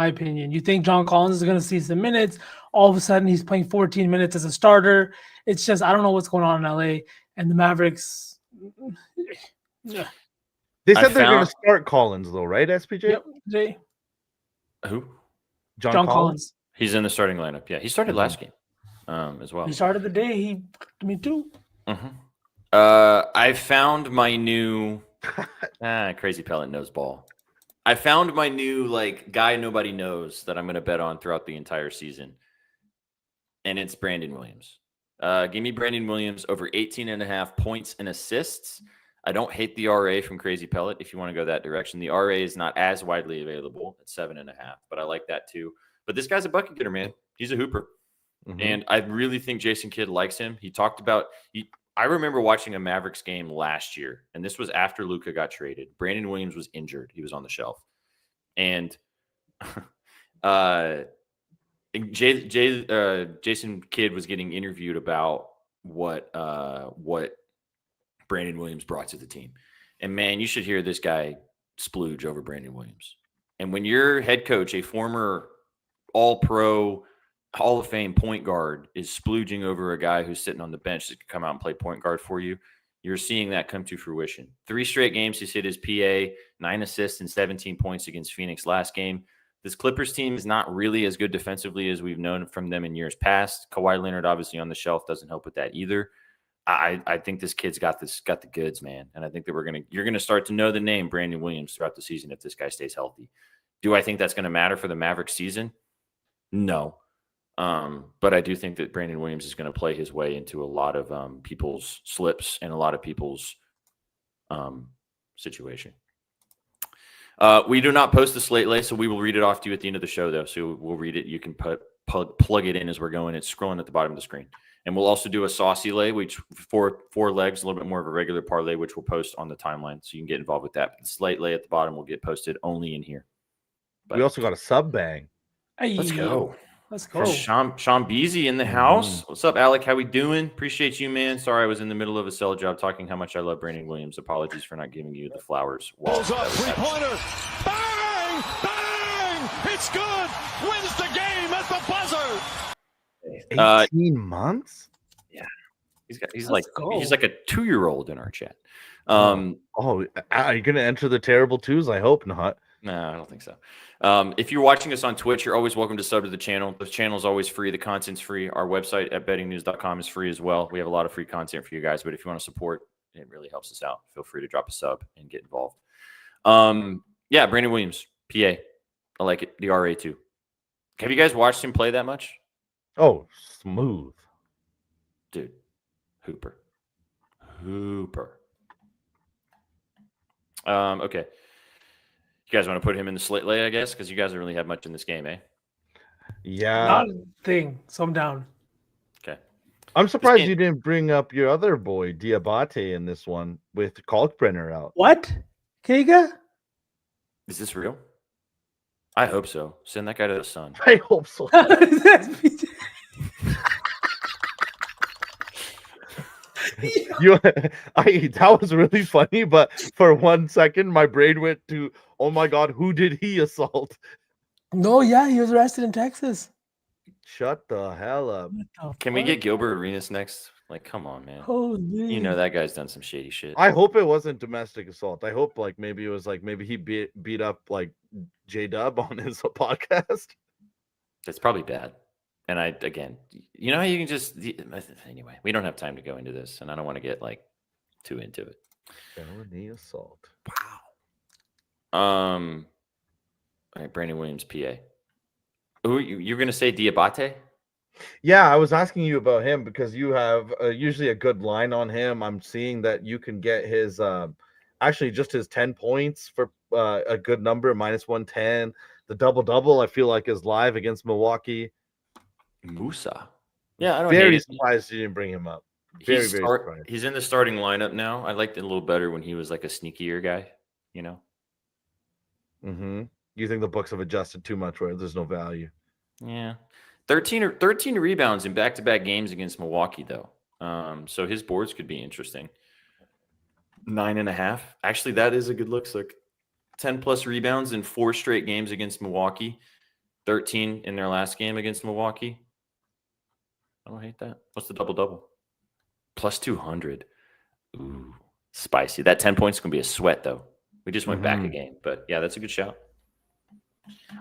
opinion, you think John Collins is going to see some minutes? All of a sudden, he's playing 14 minutes as a starter. It's just I don't know what's going on in LA, and the Mavericks. Yeah. They said they're going to start Collins, though, right, SPJ? Yep, Jay. Who? John Collins. He's in the starting lineup. Yeah, he started last game as well. He started the day. Me too. Mm-hmm. I found my new crazy pellet knows ball. I found my new guy nobody knows that I'm going to bet on throughout the entire season, and it's Brandon Williams. Give me Brandon Williams over 18.5 points and assists. I don't hate the RA from Crazy Pellet if you want to go that direction. The RA is not as widely available at 7.5, but I like that too. But this guy's a bucket getter, man. He's a hooper. Mm-hmm. And I really think Jason Kidd likes him. He talked about I remember watching a Mavericks game last year, and this was after Luka got traded. Brandon Williams was injured. He was on the shelf. And Jason Kidd was getting interviewed about what Brandon Williams brought to the team. And man, you should hear this guy splooge over Brandon Williams. And when your head coach, a former all-pro, Hall of Fame point guard, is splooging over a guy who's sitting on the bench that can come out and play point guard for you, you're seeing that come to fruition. 3 straight games he's hit his PA, 9 assists and 17 points against Phoenix last game. This Clippers team is not really as good defensively as we've known from them in years past. Kawhi Leonard, obviously on the shelf, doesn't help with that either. I think this kid's got the goods, man. And I think that you're gonna start to know the name Brandon Williams throughout the season if this guy stays healthy. Do I think that's going to matter for the Mavericks season? No. But I do think that Brandon Williams is going to play his way into a lot of people's slips and a lot of people's situation. We do not post the slate lay, so we will read it off to you at the end of the show, though. So we'll read it. You can plug it in as we're going. It's scrolling at the bottom of the screen. And we'll also do a saucy lay, which four legs, a little bit more of a regular parlay, which we'll post on the timeline. So you can get involved with that. But the slate lay at the bottom will get posted only in here. But we also got a sub bang. Let's go. Let's For go. Sean Beasy in the house. What's up, Alec? How we doing? Appreciate you, man. Sorry, I was in the middle of a sell job talking how much I love Brandon Williams. Apologies for not giving you the flowers. Pulls up, three-pointer. Bang! Bang! It's good. Wins the game at the buzzer. 18 months? Yeah, he's Let's like a 2-year-old in our chat. Are you gonna enter the terrible twos? I hope not. No, I don't think so. If you're watching us on Twitch, you're always welcome to sub to the channel. The channel is always free. The content's free. Our website at bettingnews.com is free as well. We have a lot of free content for you guys, but if you want to support, it really helps us out. Feel free to drop a sub and get involved. Yeah, Brandon Williams, PA. I like it. The RA too. Have you guys watched him play that much? Oh, smooth. Dude, Hooper. Okay. You guys want to put him in the slit lay, I guess, because you guys don't really have much in this game, eh? Yeah. Not a thing. So I'm down. Okay. I'm surprised you didn't bring up your other boy, Diabate, in this one with Kalkbrenner out. What? Kega? Is this real? I hope so. Send that guy to the sun. I hope so. That was really funny, but for 1 second, my brain went to, oh my God, who did he assault? No, yeah, he was arrested in Texas. Shut the hell up. Can we get Gilbert Arenas next? Like, come on, man. Holy. You know that guy's done some shady shit. I hope it wasn't domestic assault. I hope maybe it was maybe he beat up J-Dub on his podcast. That's probably bad. And again, you know how you can just anyway, we don't have time to go into this, and I don't want to get too into it. Felony assault. Wow. All right, Brandon Williams, PA. Who you're gonna say Diabate? Yeah, I was asking you about him because you have usually a good line on him. I'm seeing that you can get his actually just his 10 points for a good number, -110. The double-double I feel like is live against Milwaukee. Musa. Yeah, I don't very hate surprised you didn't bring him up. Very surprised. He's in the starting lineup now. I liked it a little better when he was like a sneakier guy, you know. Mm-hmm. You think the books have adjusted too much where there's no value? Yeah. 13 rebounds in back-to-back games against Milwaukee, though. So his boards could be interesting. 9.5. Actually, that is a good look. So 10-plus rebounds in 4 straight games against Milwaukee. 13 in their last game against Milwaukee. I don't hate that. What's the double-double? Plus 200. Ooh, spicy. That 10 points is going to be a sweat, though. We just went back a game. But, yeah, that's a good shout.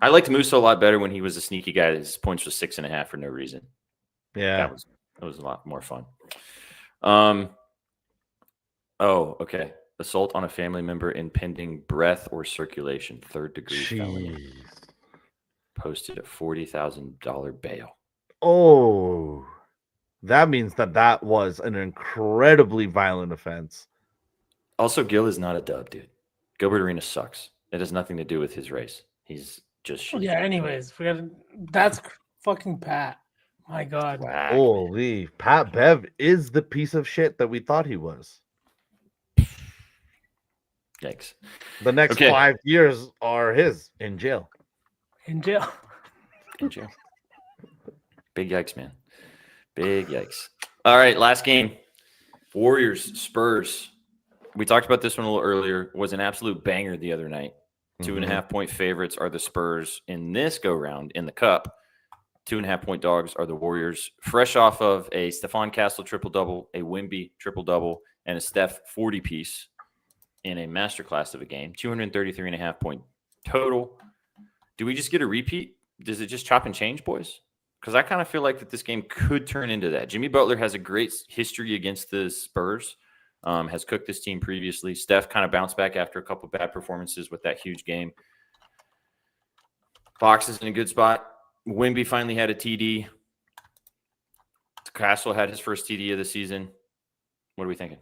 I liked Musa a lot better when he was a sneaky guy. His points was 6.5 for no reason. Yeah. That was a lot more fun. Oh, okay. Assault on a family member impending breath or circulation, 3rd-degree felony. Posted a $40,000 bail. Oh, that means that was an incredibly violent offense. Also, Gil is not a dub, dude. Gilbert Arenas sucks. It has nothing to do with his race. He's just shitty. Yeah, anyways, that's fucking Pat. My God. Whack, Holy, man. Pat Bev is the piece of shit that we thought he was. Yikes. The next 5 years are his in jail. In jail. In jail. Big yikes, man. Big yikes. All right, last game. Warriors, Spurs. We talked about this one a little earlier. It was an absolute banger the other night. 2.5-point favorites are the Spurs in this go-round in the Cup. 2.5-point dogs are the Warriors. Fresh off of a Stephon Castle triple-double, a Wemby triple-double, and a Steph 40-piece in a masterclass of a game. 233.5-point total. Do we just get a repeat? Does it just chop and change, boys? Because I kind of feel like that this game could turn into that. Jimmy Butler has a great history against the Spurs. Has cooked this team previously. Steph kind of bounced back after a couple bad performances with that huge game. Fox is in a good spot. Wemby finally had a TD. Castle had his first TD of the season. What are we thinking?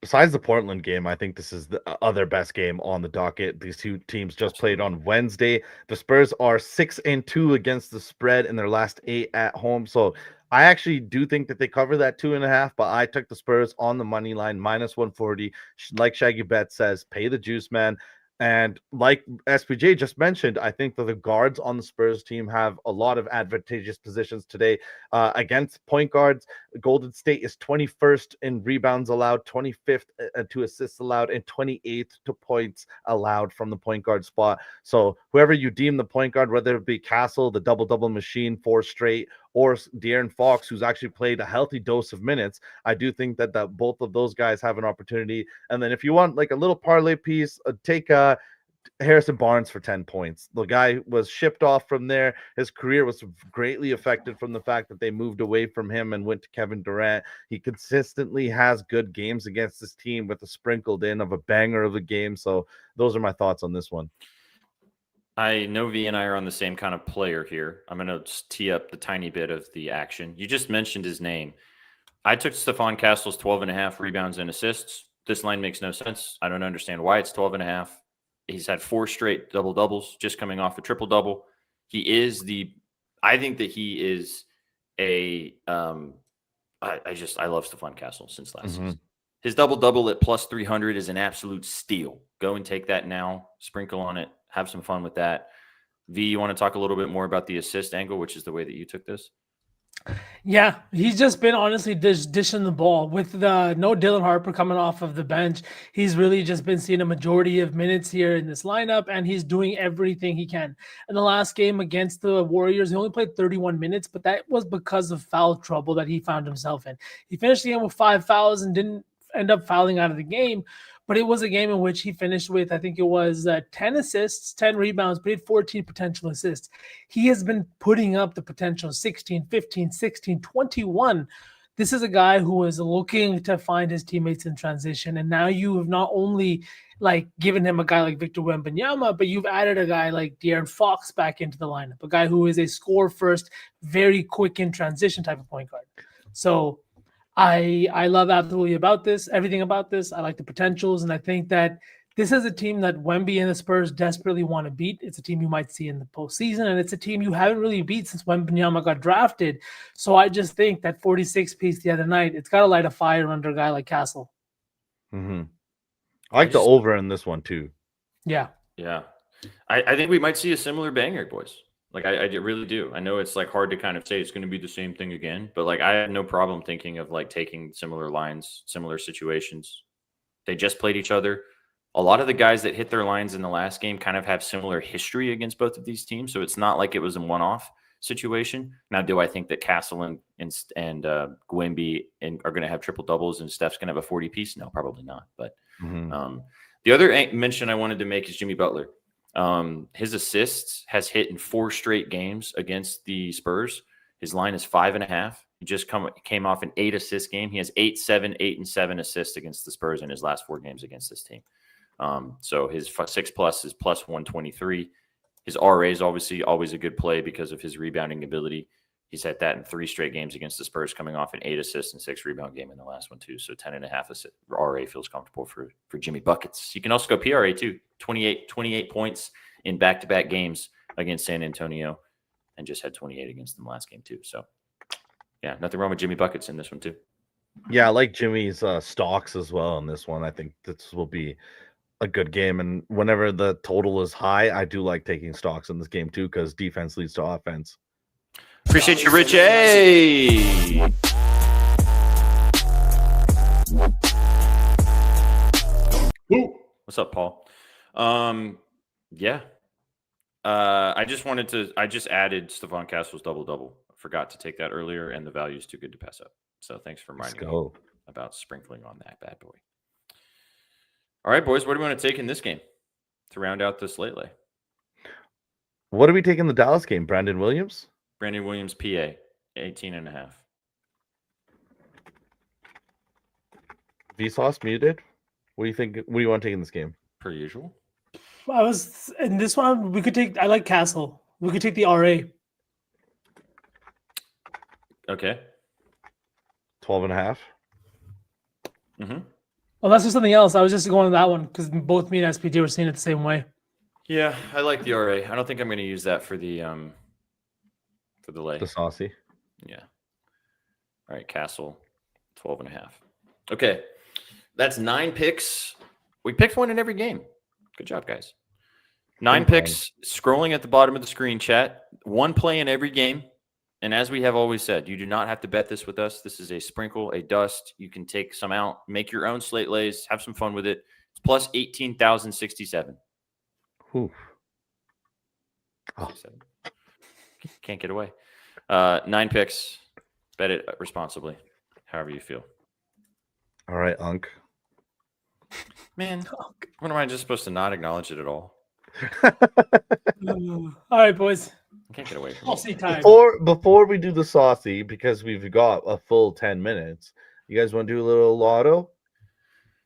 Besides the Portland game, I think this is the other best game on the docket. These two teams just played on Wednesday. The Spurs are 6-2 against the spread in their last 8 at home. So I actually do think that they cover that 2.5, but I took the Spurs on the money line, -140. Like Shaggy Bet says, pay the juice, man. And like SPJ just mentioned, I think that the guards on the Spurs team have a lot of advantageous positions today against point guards. Golden State is 21st in rebounds allowed, 25th to assists allowed, and 28th to points allowed from the point guard spot. So whoever you deem the point guard, whether it be Castle, the double-double machine, 4 straight, or De'Aaron Fox, who's actually played a healthy dose of minutes, I do think that both of those guys have an opportunity. And then if you want like a little parlay piece, take Harrison Barnes for 10 points. The guy was shipped off from there. His career was greatly affected from the fact that they moved away from him and went to Kevin Durant. He consistently has good games against this team with a sprinkled in of a banger of a game. So those are my thoughts on this one. I know V and I are on the same kind of player here. I'm going to just tee up the tiny bit of the action. You just mentioned his name. I took Stephon Castle's 12.5 rebounds and assists. This line makes no sense. I don't understand why it's 12.5. He's had 4 straight double-doubles, just coming off a triple-double. I think that he is I love Stephon Castle since last season. His double-double at plus 300 is an absolute steal. Go and take that now, sprinkle on it, have some fun with that. V, you want to talk a little bit more about the assist angle, which is the way that you took this? Yeah, he's just been honestly dishing the ball with no Dylan Harper coming off of the bench. He's really just been seeing a majority of minutes here in this lineup, and he's doing everything he can. In the last game against the Warriors, he only played 31 minutes, but that was because of foul trouble that he found himself in. He finished the game with 5 fouls and didn't end up fouling out of the game. But it was a game in which he finished with, I think it was 10 assists, 10 rebounds, but he had 14 potential assists. He has been putting up the potential 16, 15, 16, 21. This is a guy who is looking to find his teammates in transition. And now you have not only given him a guy like Victor Wembanyama, but you've added a guy like De'Aaron Fox back into the lineup, a guy who is a score first, very quick in transition type of point guard. So I love everything about this. I like the potentials, and I think that this is a team that Wemby and the Spurs desperately want to beat. It's a team you might see in the postseason, and it's a team you haven't really beat since Wembanyama got drafted. So I just think that 46 piece the other night, it's got to light a fire under a guy like Castle. I like the over in this one too. Yeah. I think we might see a similar banger, boys. I really do. I know it's hard to kind of say it's going to be the same thing again, but I have no problem thinking of taking similar lines, similar situations. They just played each other. A lot of the guys that hit their lines in the last game kind of have similar history against both of these teams, so it's not like it was a one-off situation. Now, do I think that Castle and Gwemby are going to have triple doubles and Steph's going to have a 40 piece? No, probably not. But the other mention I wanted to make is Jimmy Butler. His assists has hit in 4 straight games against the Spurs. His line is 5.5. He just came off an 8 assist game. He has 8, 7, 8, and 7 assists against the Spurs in his last 4 games against this team. So his 6+ is plus 123. His RA is obviously always a good play because of his rebounding ability. He's had that in 3 straight games against the Spurs, coming off an 8 assist and 6 rebound game in the last one too. So 10.5 RA feels comfortable for Jimmy Buckets. You can also go PRA too. 28 points in back-to-back games against San Antonio, and just had 28 against them last game too. So yeah, nothing wrong with Jimmy Buckets in this one too. Yeah, I like Jimmy's stocks as well in this one. I think this will be a good game, and whenever the total is high, I do like taking stocks in this game too, because defense leads to offense. Appreciate you, Rich A. What's up, Paul? Yeah. I just added Stephon Castle's double-double. I forgot to take that earlier, and the value is too good to pass up. So thanks for reminding me about sprinkling on that bad boy. All right, boys, what do we want to take in this game to round out this late? What do we take in the Dallas game? Brandon Williams, PA, 18.5. Vsauce muted. What do you think? What do you want to take in this game? Per usual. I was in this one. We could take. I like Castle. We could take the RA. Okay. 12.5. Unless there's something else. I was just going to that one because both me and SPD were seeing it the same way. Yeah, I like the RA. I don't think I'm going to use that for the lay. The saucy. Yeah. All right, Castle, 12.5. Okay. That's 9 picks. We picked one in every game. Good job, guys. 9 Ping picks scrolling at the bottom of the screen, chat. 1 play in every game. And as we have always said, you do not have to bet this with us. This is a sprinkle, a dust. You can take some out, make your own slate lays, have some fun with it. It's plus 18,067. Oof. Oh. 67. Can't get away. 9 picks. Bet it responsibly, however you feel. All right, Unc. Man, what am I just supposed to not acknowledge it at all? All right, boys. I can't get away from I'll it. see time. Before we do the saucy, because we've got a full 10 minutes, you guys want to do a little lotto?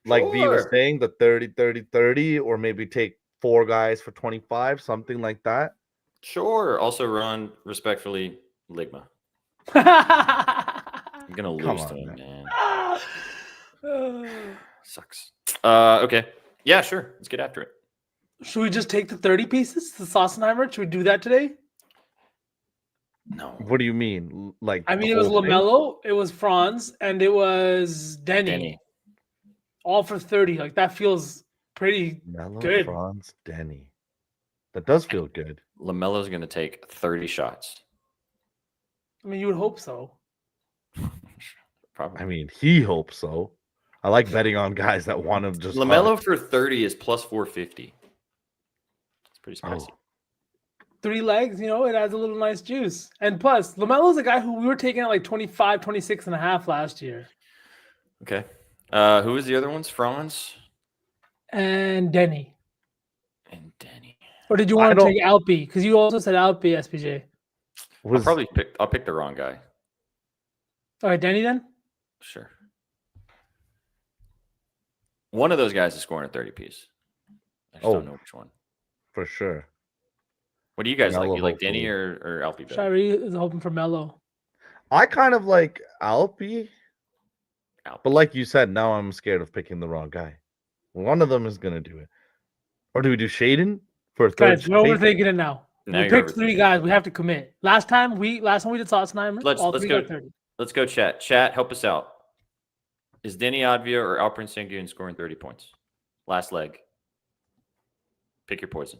Like V was Sure. saying, the 30-30-30, or maybe take 4 guys for 25, something like that. Sure. Also run respectfully, Ligma. I'm gonna lose to him, man. Sucks. Okay. Yeah, sure. Let's get after it. Should we just take the 30 pieces, the Sossenheimer? Should we do that today? No. What do you mean? Like, I mean, the it was whole thing? LaMelo, it was Franz, and it was Denny. All for 30. Like, that feels pretty Melo, good. Franz, Denny. That does feel good. LaMelo's gonna take 30 shots. I mean, you would hope so. Probably. I mean, he hopes so. I like betting on guys that want to just LaMelo hunt. for 30 is plus 450. It's pretty spicy. Oh. 3 legs, it adds a little nice juice. And plus, LaMelo's a guy who we were taking at like 25, 26 and a half last year. Okay. Who was the other ones? Franz And Denny. and Denny. Or did you I want to don't- take Alpi? Because you also said Alpi, SPJ. I'll pick the wrong guy. All right, Denny then? Sure. One of those guys is scoring a 30 piece. I just don't know which one. for sure. What do you guys like? Melo, You like Denny hopefully. or Alfie better? Shiree is hoping for Melo. I kind of like Alpi, Alfie. but like you said, now I'm scared of picking the wrong guy. One of them is gonna do it. Or do we do Shaden for a third? Guys, we're overthinking it now. Now We you're picked 3 guys. We have to commit. Last time we did Sossenheimer. Let's all 3 go. got 30. Let's go chat. Chat, help us out. Is Denny Advia or Alperen Sengun scoring 30 points? Last leg. Pick your poison.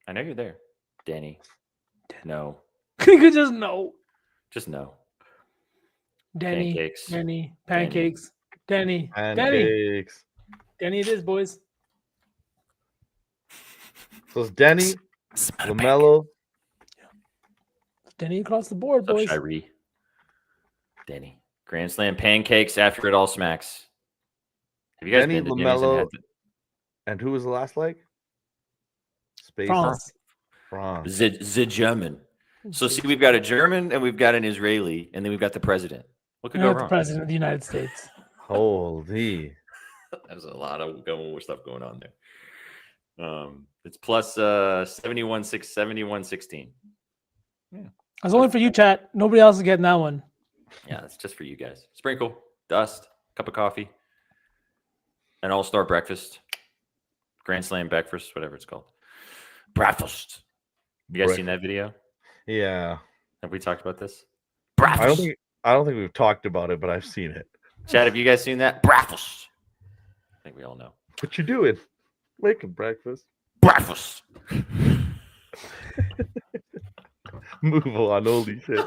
I know you're there. Denny. No. You could just know. Just no. Denny. Pancakes. Denny. Pancakes. Denny. Denny. Pancakes. Denny it is, boys. So it's Denny, LaMelo. Denny across the board, What's boys. up, Shiree? Denny. Grand Slam pancakes after it all smacks. Have you guys Denny, been to Denny's and LaMelo, had and who was the last leg? Space. France. France. the German? So see, we've got a German and we've got an Israeli, and then we've got the president. What could go Not the wrong? president of the United States. Holy. There's a lot of stuff going on there. It's plus 7116. That's only for you, chat. Nobody else is getting that one. Yeah, that's just for you guys. Sprinkle, dust, cup of coffee, an all-star breakfast, Grand Slam breakfast, whatever it's called. Breakfast. You guys seen that video? Yeah. Have we talked about this? I don't think we've talked about it, but I've seen it. Chad, have you guys seen that? Breakfast. I think we all know. What you doing? Making breakfast. Breakfast. Move on, holy shit.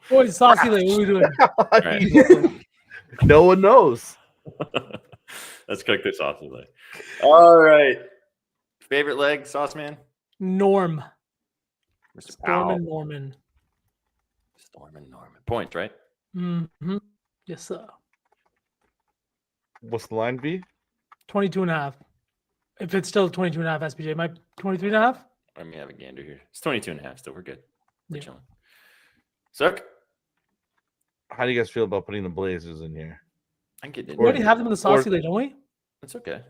Boys, saucy leg. What are we doing? Right. No one knows. Let's cook this off today. All right. Favorite leg, Sauce Man? Norm. Mr. Storm Norman. Storm and Norman. Points, right? Mm-hmm. Yes, sir. What's the line be? 22 and a half. If it's still 22 and a half, SPJ, my 23 and a half? Let me have a gander here. It's 22 and a half. Still, we're good. We're Yeah. chilling. Suck. How do you guys feel about putting the Blazers in here? I can get it. We already have them in the saucy leg, don't we? It's okay.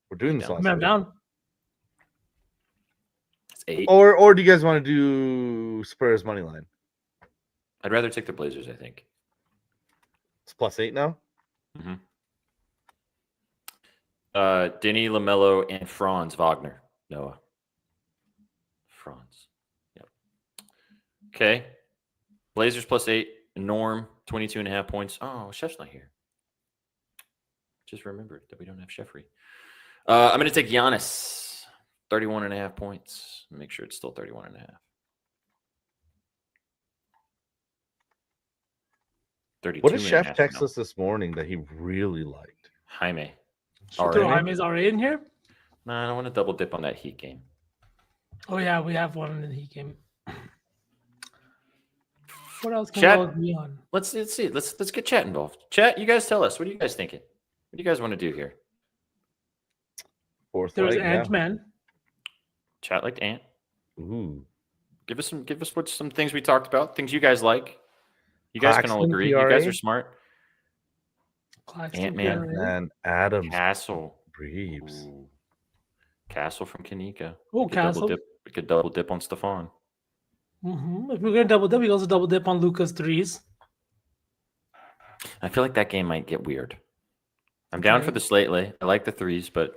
We're doing the Yeah. sauce. I mean, I'm down. It's 8. Or do you guys want to do Spurs money line? I'd rather take the Blazers, I think. It's +8 now. Denny, LaMelo, and Franz Wagner. Noah. Franz. Yep. Okay. Blazers +8. Norm, 22 and a half points. Oh, Chef's not here. Just remembered that we don't have Sheffrey. I'm going to take Giannis, 31.5 points. Make sure it's still 31.5. 32. What did Chef text us this morning that he really liked? Jaime. Should throw Jaime's RA in here? No, I don't want to double dip on that Heat game. Oh, yeah, we have one in the Heat game. What else can Chat, we all agree on? Let's see. Let's get chat involved. Chat, you guys tell us. What are you guys thinking? What do you guys want to do here? Fourth There's leg, Ant-Man. Chat like Ant. Ooh. Give us some things we talked about. Things you guys like. You guys can all Claxton, agree. PRA? You guys are smart. Claxton, Ant-Man. PRA. And Adams. Castle. Reeves. Ooh. Castle from Kanika. Oh, Castle. We could double dip on Stefan. If we're going to double dip, we also double dip on Luca's threes. I feel like that game might get weird. I'm down for the slate lay. I like the threes, but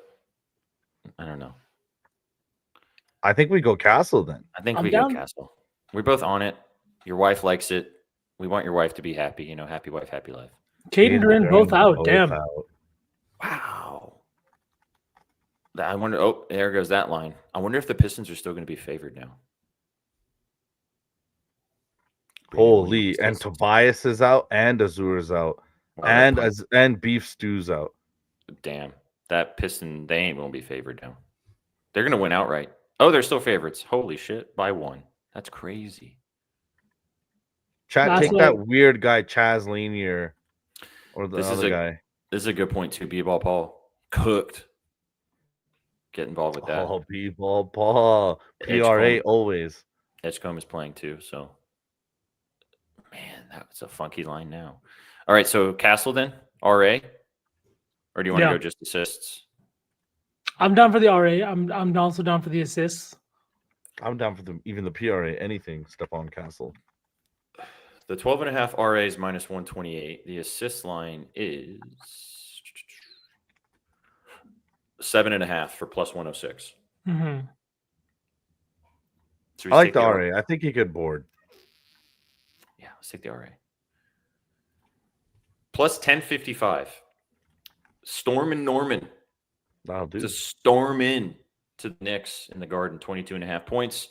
I don't know. I think we go Castle then. I think I'm we down. go Castle. We're both on it. Your wife likes it. We want your wife to be happy. You know, happy wife, happy life. Caden Duran both out. both Damn. out. Wow. I wonder. Oh, there goes that line. I wonder if the Pistons are still going to be favored now. Holy, and Tobias is out, and Azur is out, Wow, and Beef Stew's out. damn, that Piston, they ain't going to be favored now. They're going to win outright. Oh, they're still favorites. Holy shit, by one. That's crazy. Chat, That's take what- that weird guy Chaz Lanier or the This is other a- guy. This is a good point, too. B-ball Paul. Cooked. Get involved with that. Oh, people, Paul, Edgecombe. PRA always. Edgecombe is playing, too, so. Man, that was a funky line now. All right, so Castle then, RA? Or do you want to Yeah. go just assists? I'm down for the RA. I'm also down for the assists. I'm down for even the PRA, anything, Stephon Castle. The 12.5 RA is minus 128. The assist line is 7.5 for plus 106. Mm-hmm. So we I like take the RA. RA. I think he could board. Yeah, let's take the RA. Plus 1055. Storm and Norman That'll do. to storm in to the Knicks in the Garden, 22.5 points.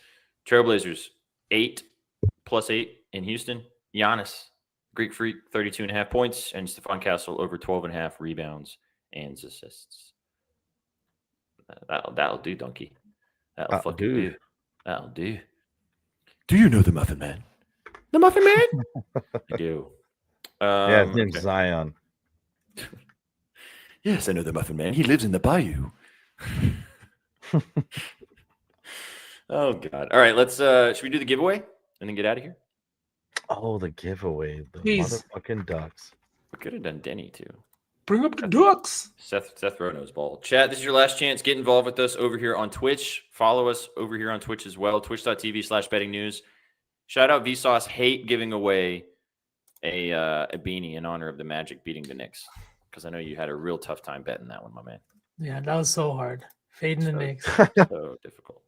Trailblazers, 8 plus 8 in Houston. Giannis, Greek Freak, 32.5 points. And Stephon Castle over 12.5 rebounds and assists. That'll do, Donkey. That'll fucking do. That'll do. Do you know the Muffin Man? The Muffin Man? I do. Yeah, his name's okay. Zion. Yes, I know the Muffin Man. He lives in the bayou. Oh God! All right, let's. Should we do the giveaway and then get out of here? Oh, the giveaway. The Please. motherfucking Ducks. We could have done Denny too. Bring up the Ducks. Seth Rowe knows ball. Chat, this is your last chance. Get involved with us over here on Twitch. Follow us over here on Twitch as well. Twitch.tv/betting news. Shout out Vsauce. Hate giving away a beanie in honor of the Magic beating the Knicks, because I know you had a real tough time betting that one, my man. Yeah, that was so hard. Fading the So- Knicks. So difficult.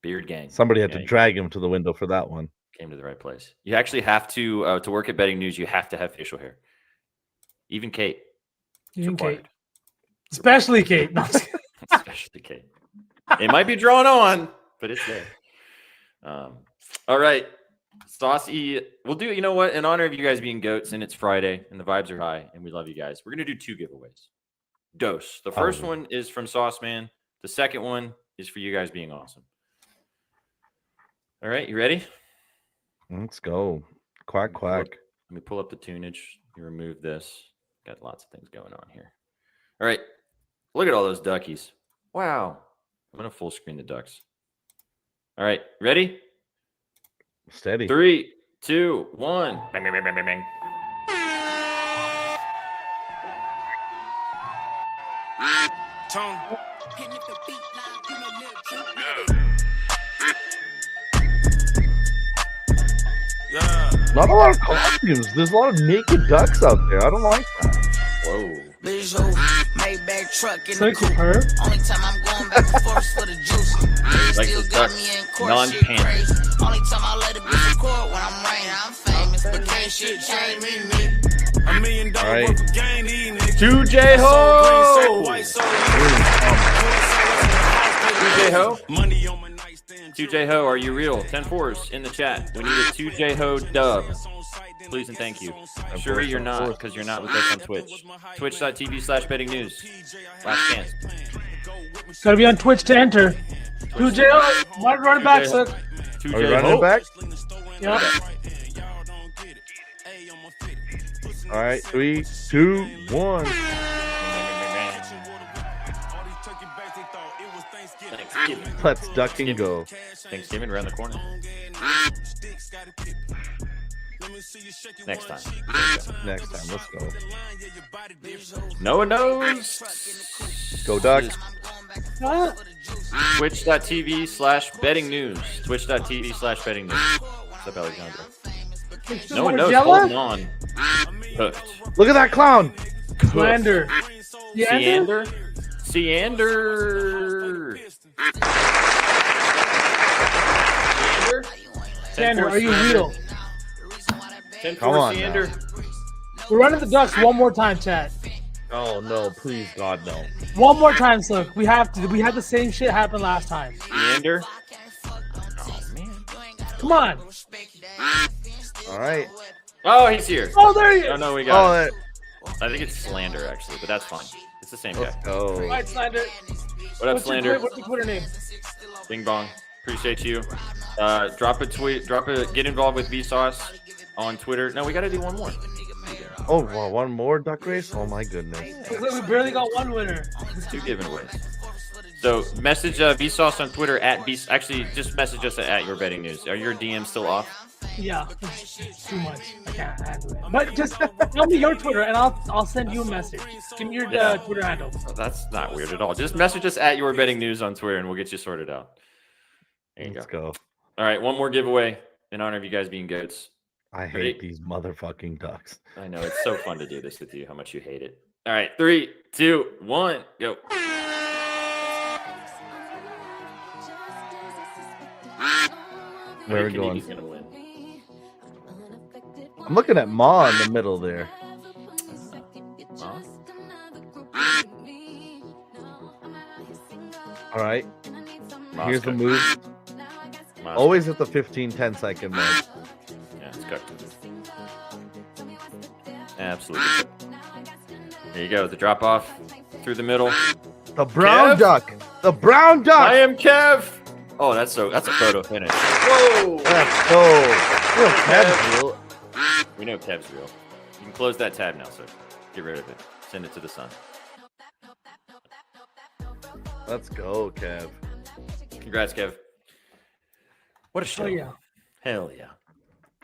Beard gang. Somebody had Yeah, to you drag him to the window for that one. came to the right place. You actually have to work at Betting News. You have to have facial hair. Even Kate. It's Even Kate. required. Especially Kate. No, I'm just kidding. Especially Kate. It might be drawn on, but it's there. All right. Stassi, we'll do, you know what? In honor of you guys being goats, and it's Friday, and the vibes are high, and we love you guys, we're going to do 2 giveaways. Dose. The first Oh. one is from Sauce Man. The second one is for you guys being awesome. All right. You ready? Let's go. Quack, quack. Let me pull up the tunage. You remove this. Got lots of things going on here. All right. Look at all those duckies. Wow. I'm going to full screen the ducks. All right. Ready? Steady. 3, 2, 1. Bang, bang, bang, bang, bang, bang. Tone. Yeah. Not a lot of costumes. There's a lot of naked ducks out there. I don't like that. Whoa. Visual, Maybach truck in the Sexy coupe. her. Only time I'm going back and forth is for the juice. They Like still the got duck, me in court, shit non-pants. crazy. Only time I let a bitch record when I'm rain, I'm famous. But can't shit change me. $1 million All right. worth of game, these niggas. 2J Ho! White soul, 2J Ho? money on my nightstand. 2J Ho, are you real? 10-4s in the chat. We need a 2J Ho dub. Please and thank you. I'm sure you're not because you're not with us on Twitch. Twitch.tv/betting news. Last chance. Gotta be on Twitch to enter. 2J, run it back, sir. 2J Are we running Ho. it back? Yep. All right, 3, 2, 1. Thanksgiving. Let's duck and go. Thanksgiving around the corner. Next time. Next time, let's go. No one knows. Go Duck. Ah, Twitch.tv/betting news. Twitch.tv/betting news. What's up, Alexandra? No one knows. Margiela? Holding on. Hooked. Look at that clown. Slander. Seander? Seander. Slander, are you real? 10-4 Come on Seander. We're running the Ducks one more time, chat. Oh no, please God no. One more time, Silk. We have to. We had the same shit happen last time. Seander. Come on. All right. Oh, he's here. Oh, there you Oh, go. no, we Oh, got it. I think it's Slander, actually, but that's fine. It's the same guy. let's go. All right, Slander. What up, What's your, Slander? what's your Twitter name? Bing bong. Appreciate you. Drop a tweet. Get involved with Vsauce on Twitter. No, we got to do one more. Oh, well, one more duck race. Oh my goodness. We barely got one winner. It's 2 giveaways. So message Vsauce on Twitter actually just message us at Your Betting News. Are your DMs still off? Yeah, it's too much. I can't handle it. But just tell me your Twitter, and I'll send you a message. Give me your Yeah. Twitter handle. Oh, that's not weird at all. Just message us at Your Betting News on Twitter, and we'll get you sorted out. There you Let's go. go. All right, one more giveaway in honor of you guys being goats. I hate Ready? these motherfucking ducks. I know it's so fun to do this with you. How much you hate it. All right, 3, 2, 1, go. Where are we Kennedy's going? gonna win. I'm looking at Ma in the middle there. Huh? All right. Ma's Here's the cooked. move. Ma's Always at the 15-10 second mark. cooked. Yeah, it's cooked. Absolutely. There you go. The drop off through the middle. The brown Kev? duck. The brown duck. I am Kev. Oh, that's a photo finish. Whoa. Let's go. Real Kev's real. We know Kev's real. You can close that tab now, sir. Get rid of it. Send it to the sun. Let's go, Kev. Congrats, Kev. What a show. Oh yeah. Hell yeah.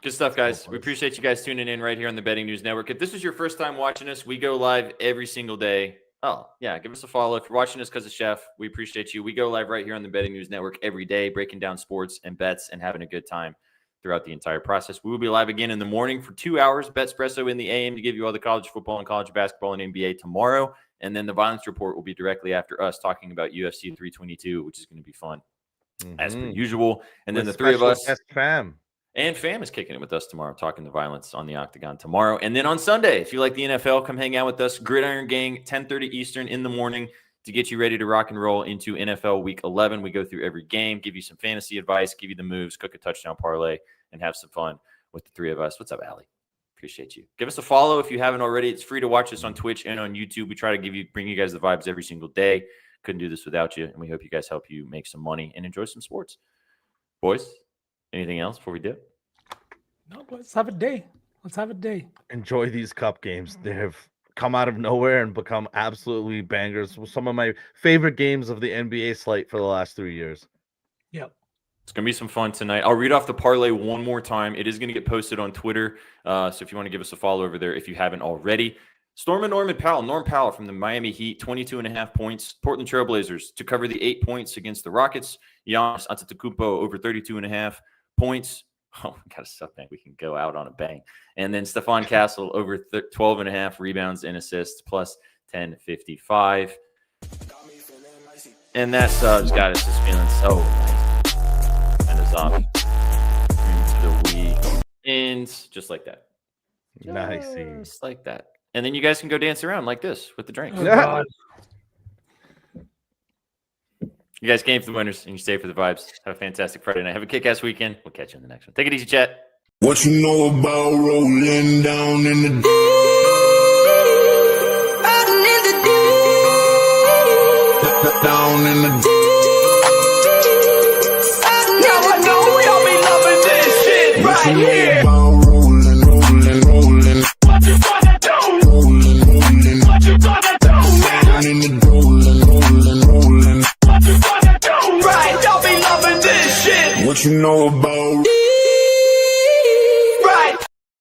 Good stuff, guys. We appreciate you guys tuning in right here on the Betting News Network. If this is your first time watching us, we go live every single day. Oh, yeah. Give us a follow. If you're watching us because of Chef, we appreciate you. We go live right here on the Betting News Network every day, breaking down sports and bets and having a good time throughout the entire process. We will be live again in the morning for 2 hours, Betspresso in the AM to give you all the college football and college basketball and NBA tomorrow. And then the Violence Report will be directly after us talking about UFC 322, which is going to be fun as per usual. And then With the three of special us. guest Fam. And Fam is kicking it with us tomorrow, talking the violence on the Octagon tomorrow. And then on Sunday, if you like the NFL, come hang out with us. Gridiron Gang, 10:30 Eastern in the morning to get you ready to rock and roll into NFL Week 11. We go through every game, give you some fantasy advice, give you the moves, cook a touchdown parlay, and have some fun with the three of us. What's up, Allie? Appreciate you. Give us a follow if you haven't already. It's free to watch us on Twitch and on YouTube. We try to bring you guys the vibes every single day. Couldn't do this without you, and we hope you guys help you make some money and enjoy some sports. Boys, anything else before we dip? No, let's have a day. Let's have a day. Enjoy these cup games. They have come out of nowhere and become absolutely bangers. Some of my favorite games of the NBA slate for the last 3 years. Yep. It's going to be some fun tonight. I'll read off the parlay one more time. It is going to get posted on Twitter. So if you want to give us a follow over there, if you haven't already. Storm and Norm Powell from the Miami Heat, 22.5 points. Portland Trailblazers to cover the 8 points against the Rockets. Giannis Antetokounmpo over 32.5 points. Oh, we got a something. We can go out on a bang. And then Stephon Castle over 12.5 rebounds and assists plus 10.55. And that just got us just feeling so nice. And it's off into the week. And just like that. Nice. Just like that. And then you guys can go dance around like this with the drink. Oh, God. You guys came for the winners and you stay for the vibes. Have a fantastic Friday night. Have a kick-ass weekend. We'll catch you in the next one. Take it easy, chat. What you know about rolling down in the down in the Now I know y'all be loving this shit right here. rolling. What you gonna do? What you gonna do, nigga? In the rolling. What you gonna do? Right, y'all be loving this shit. What you know about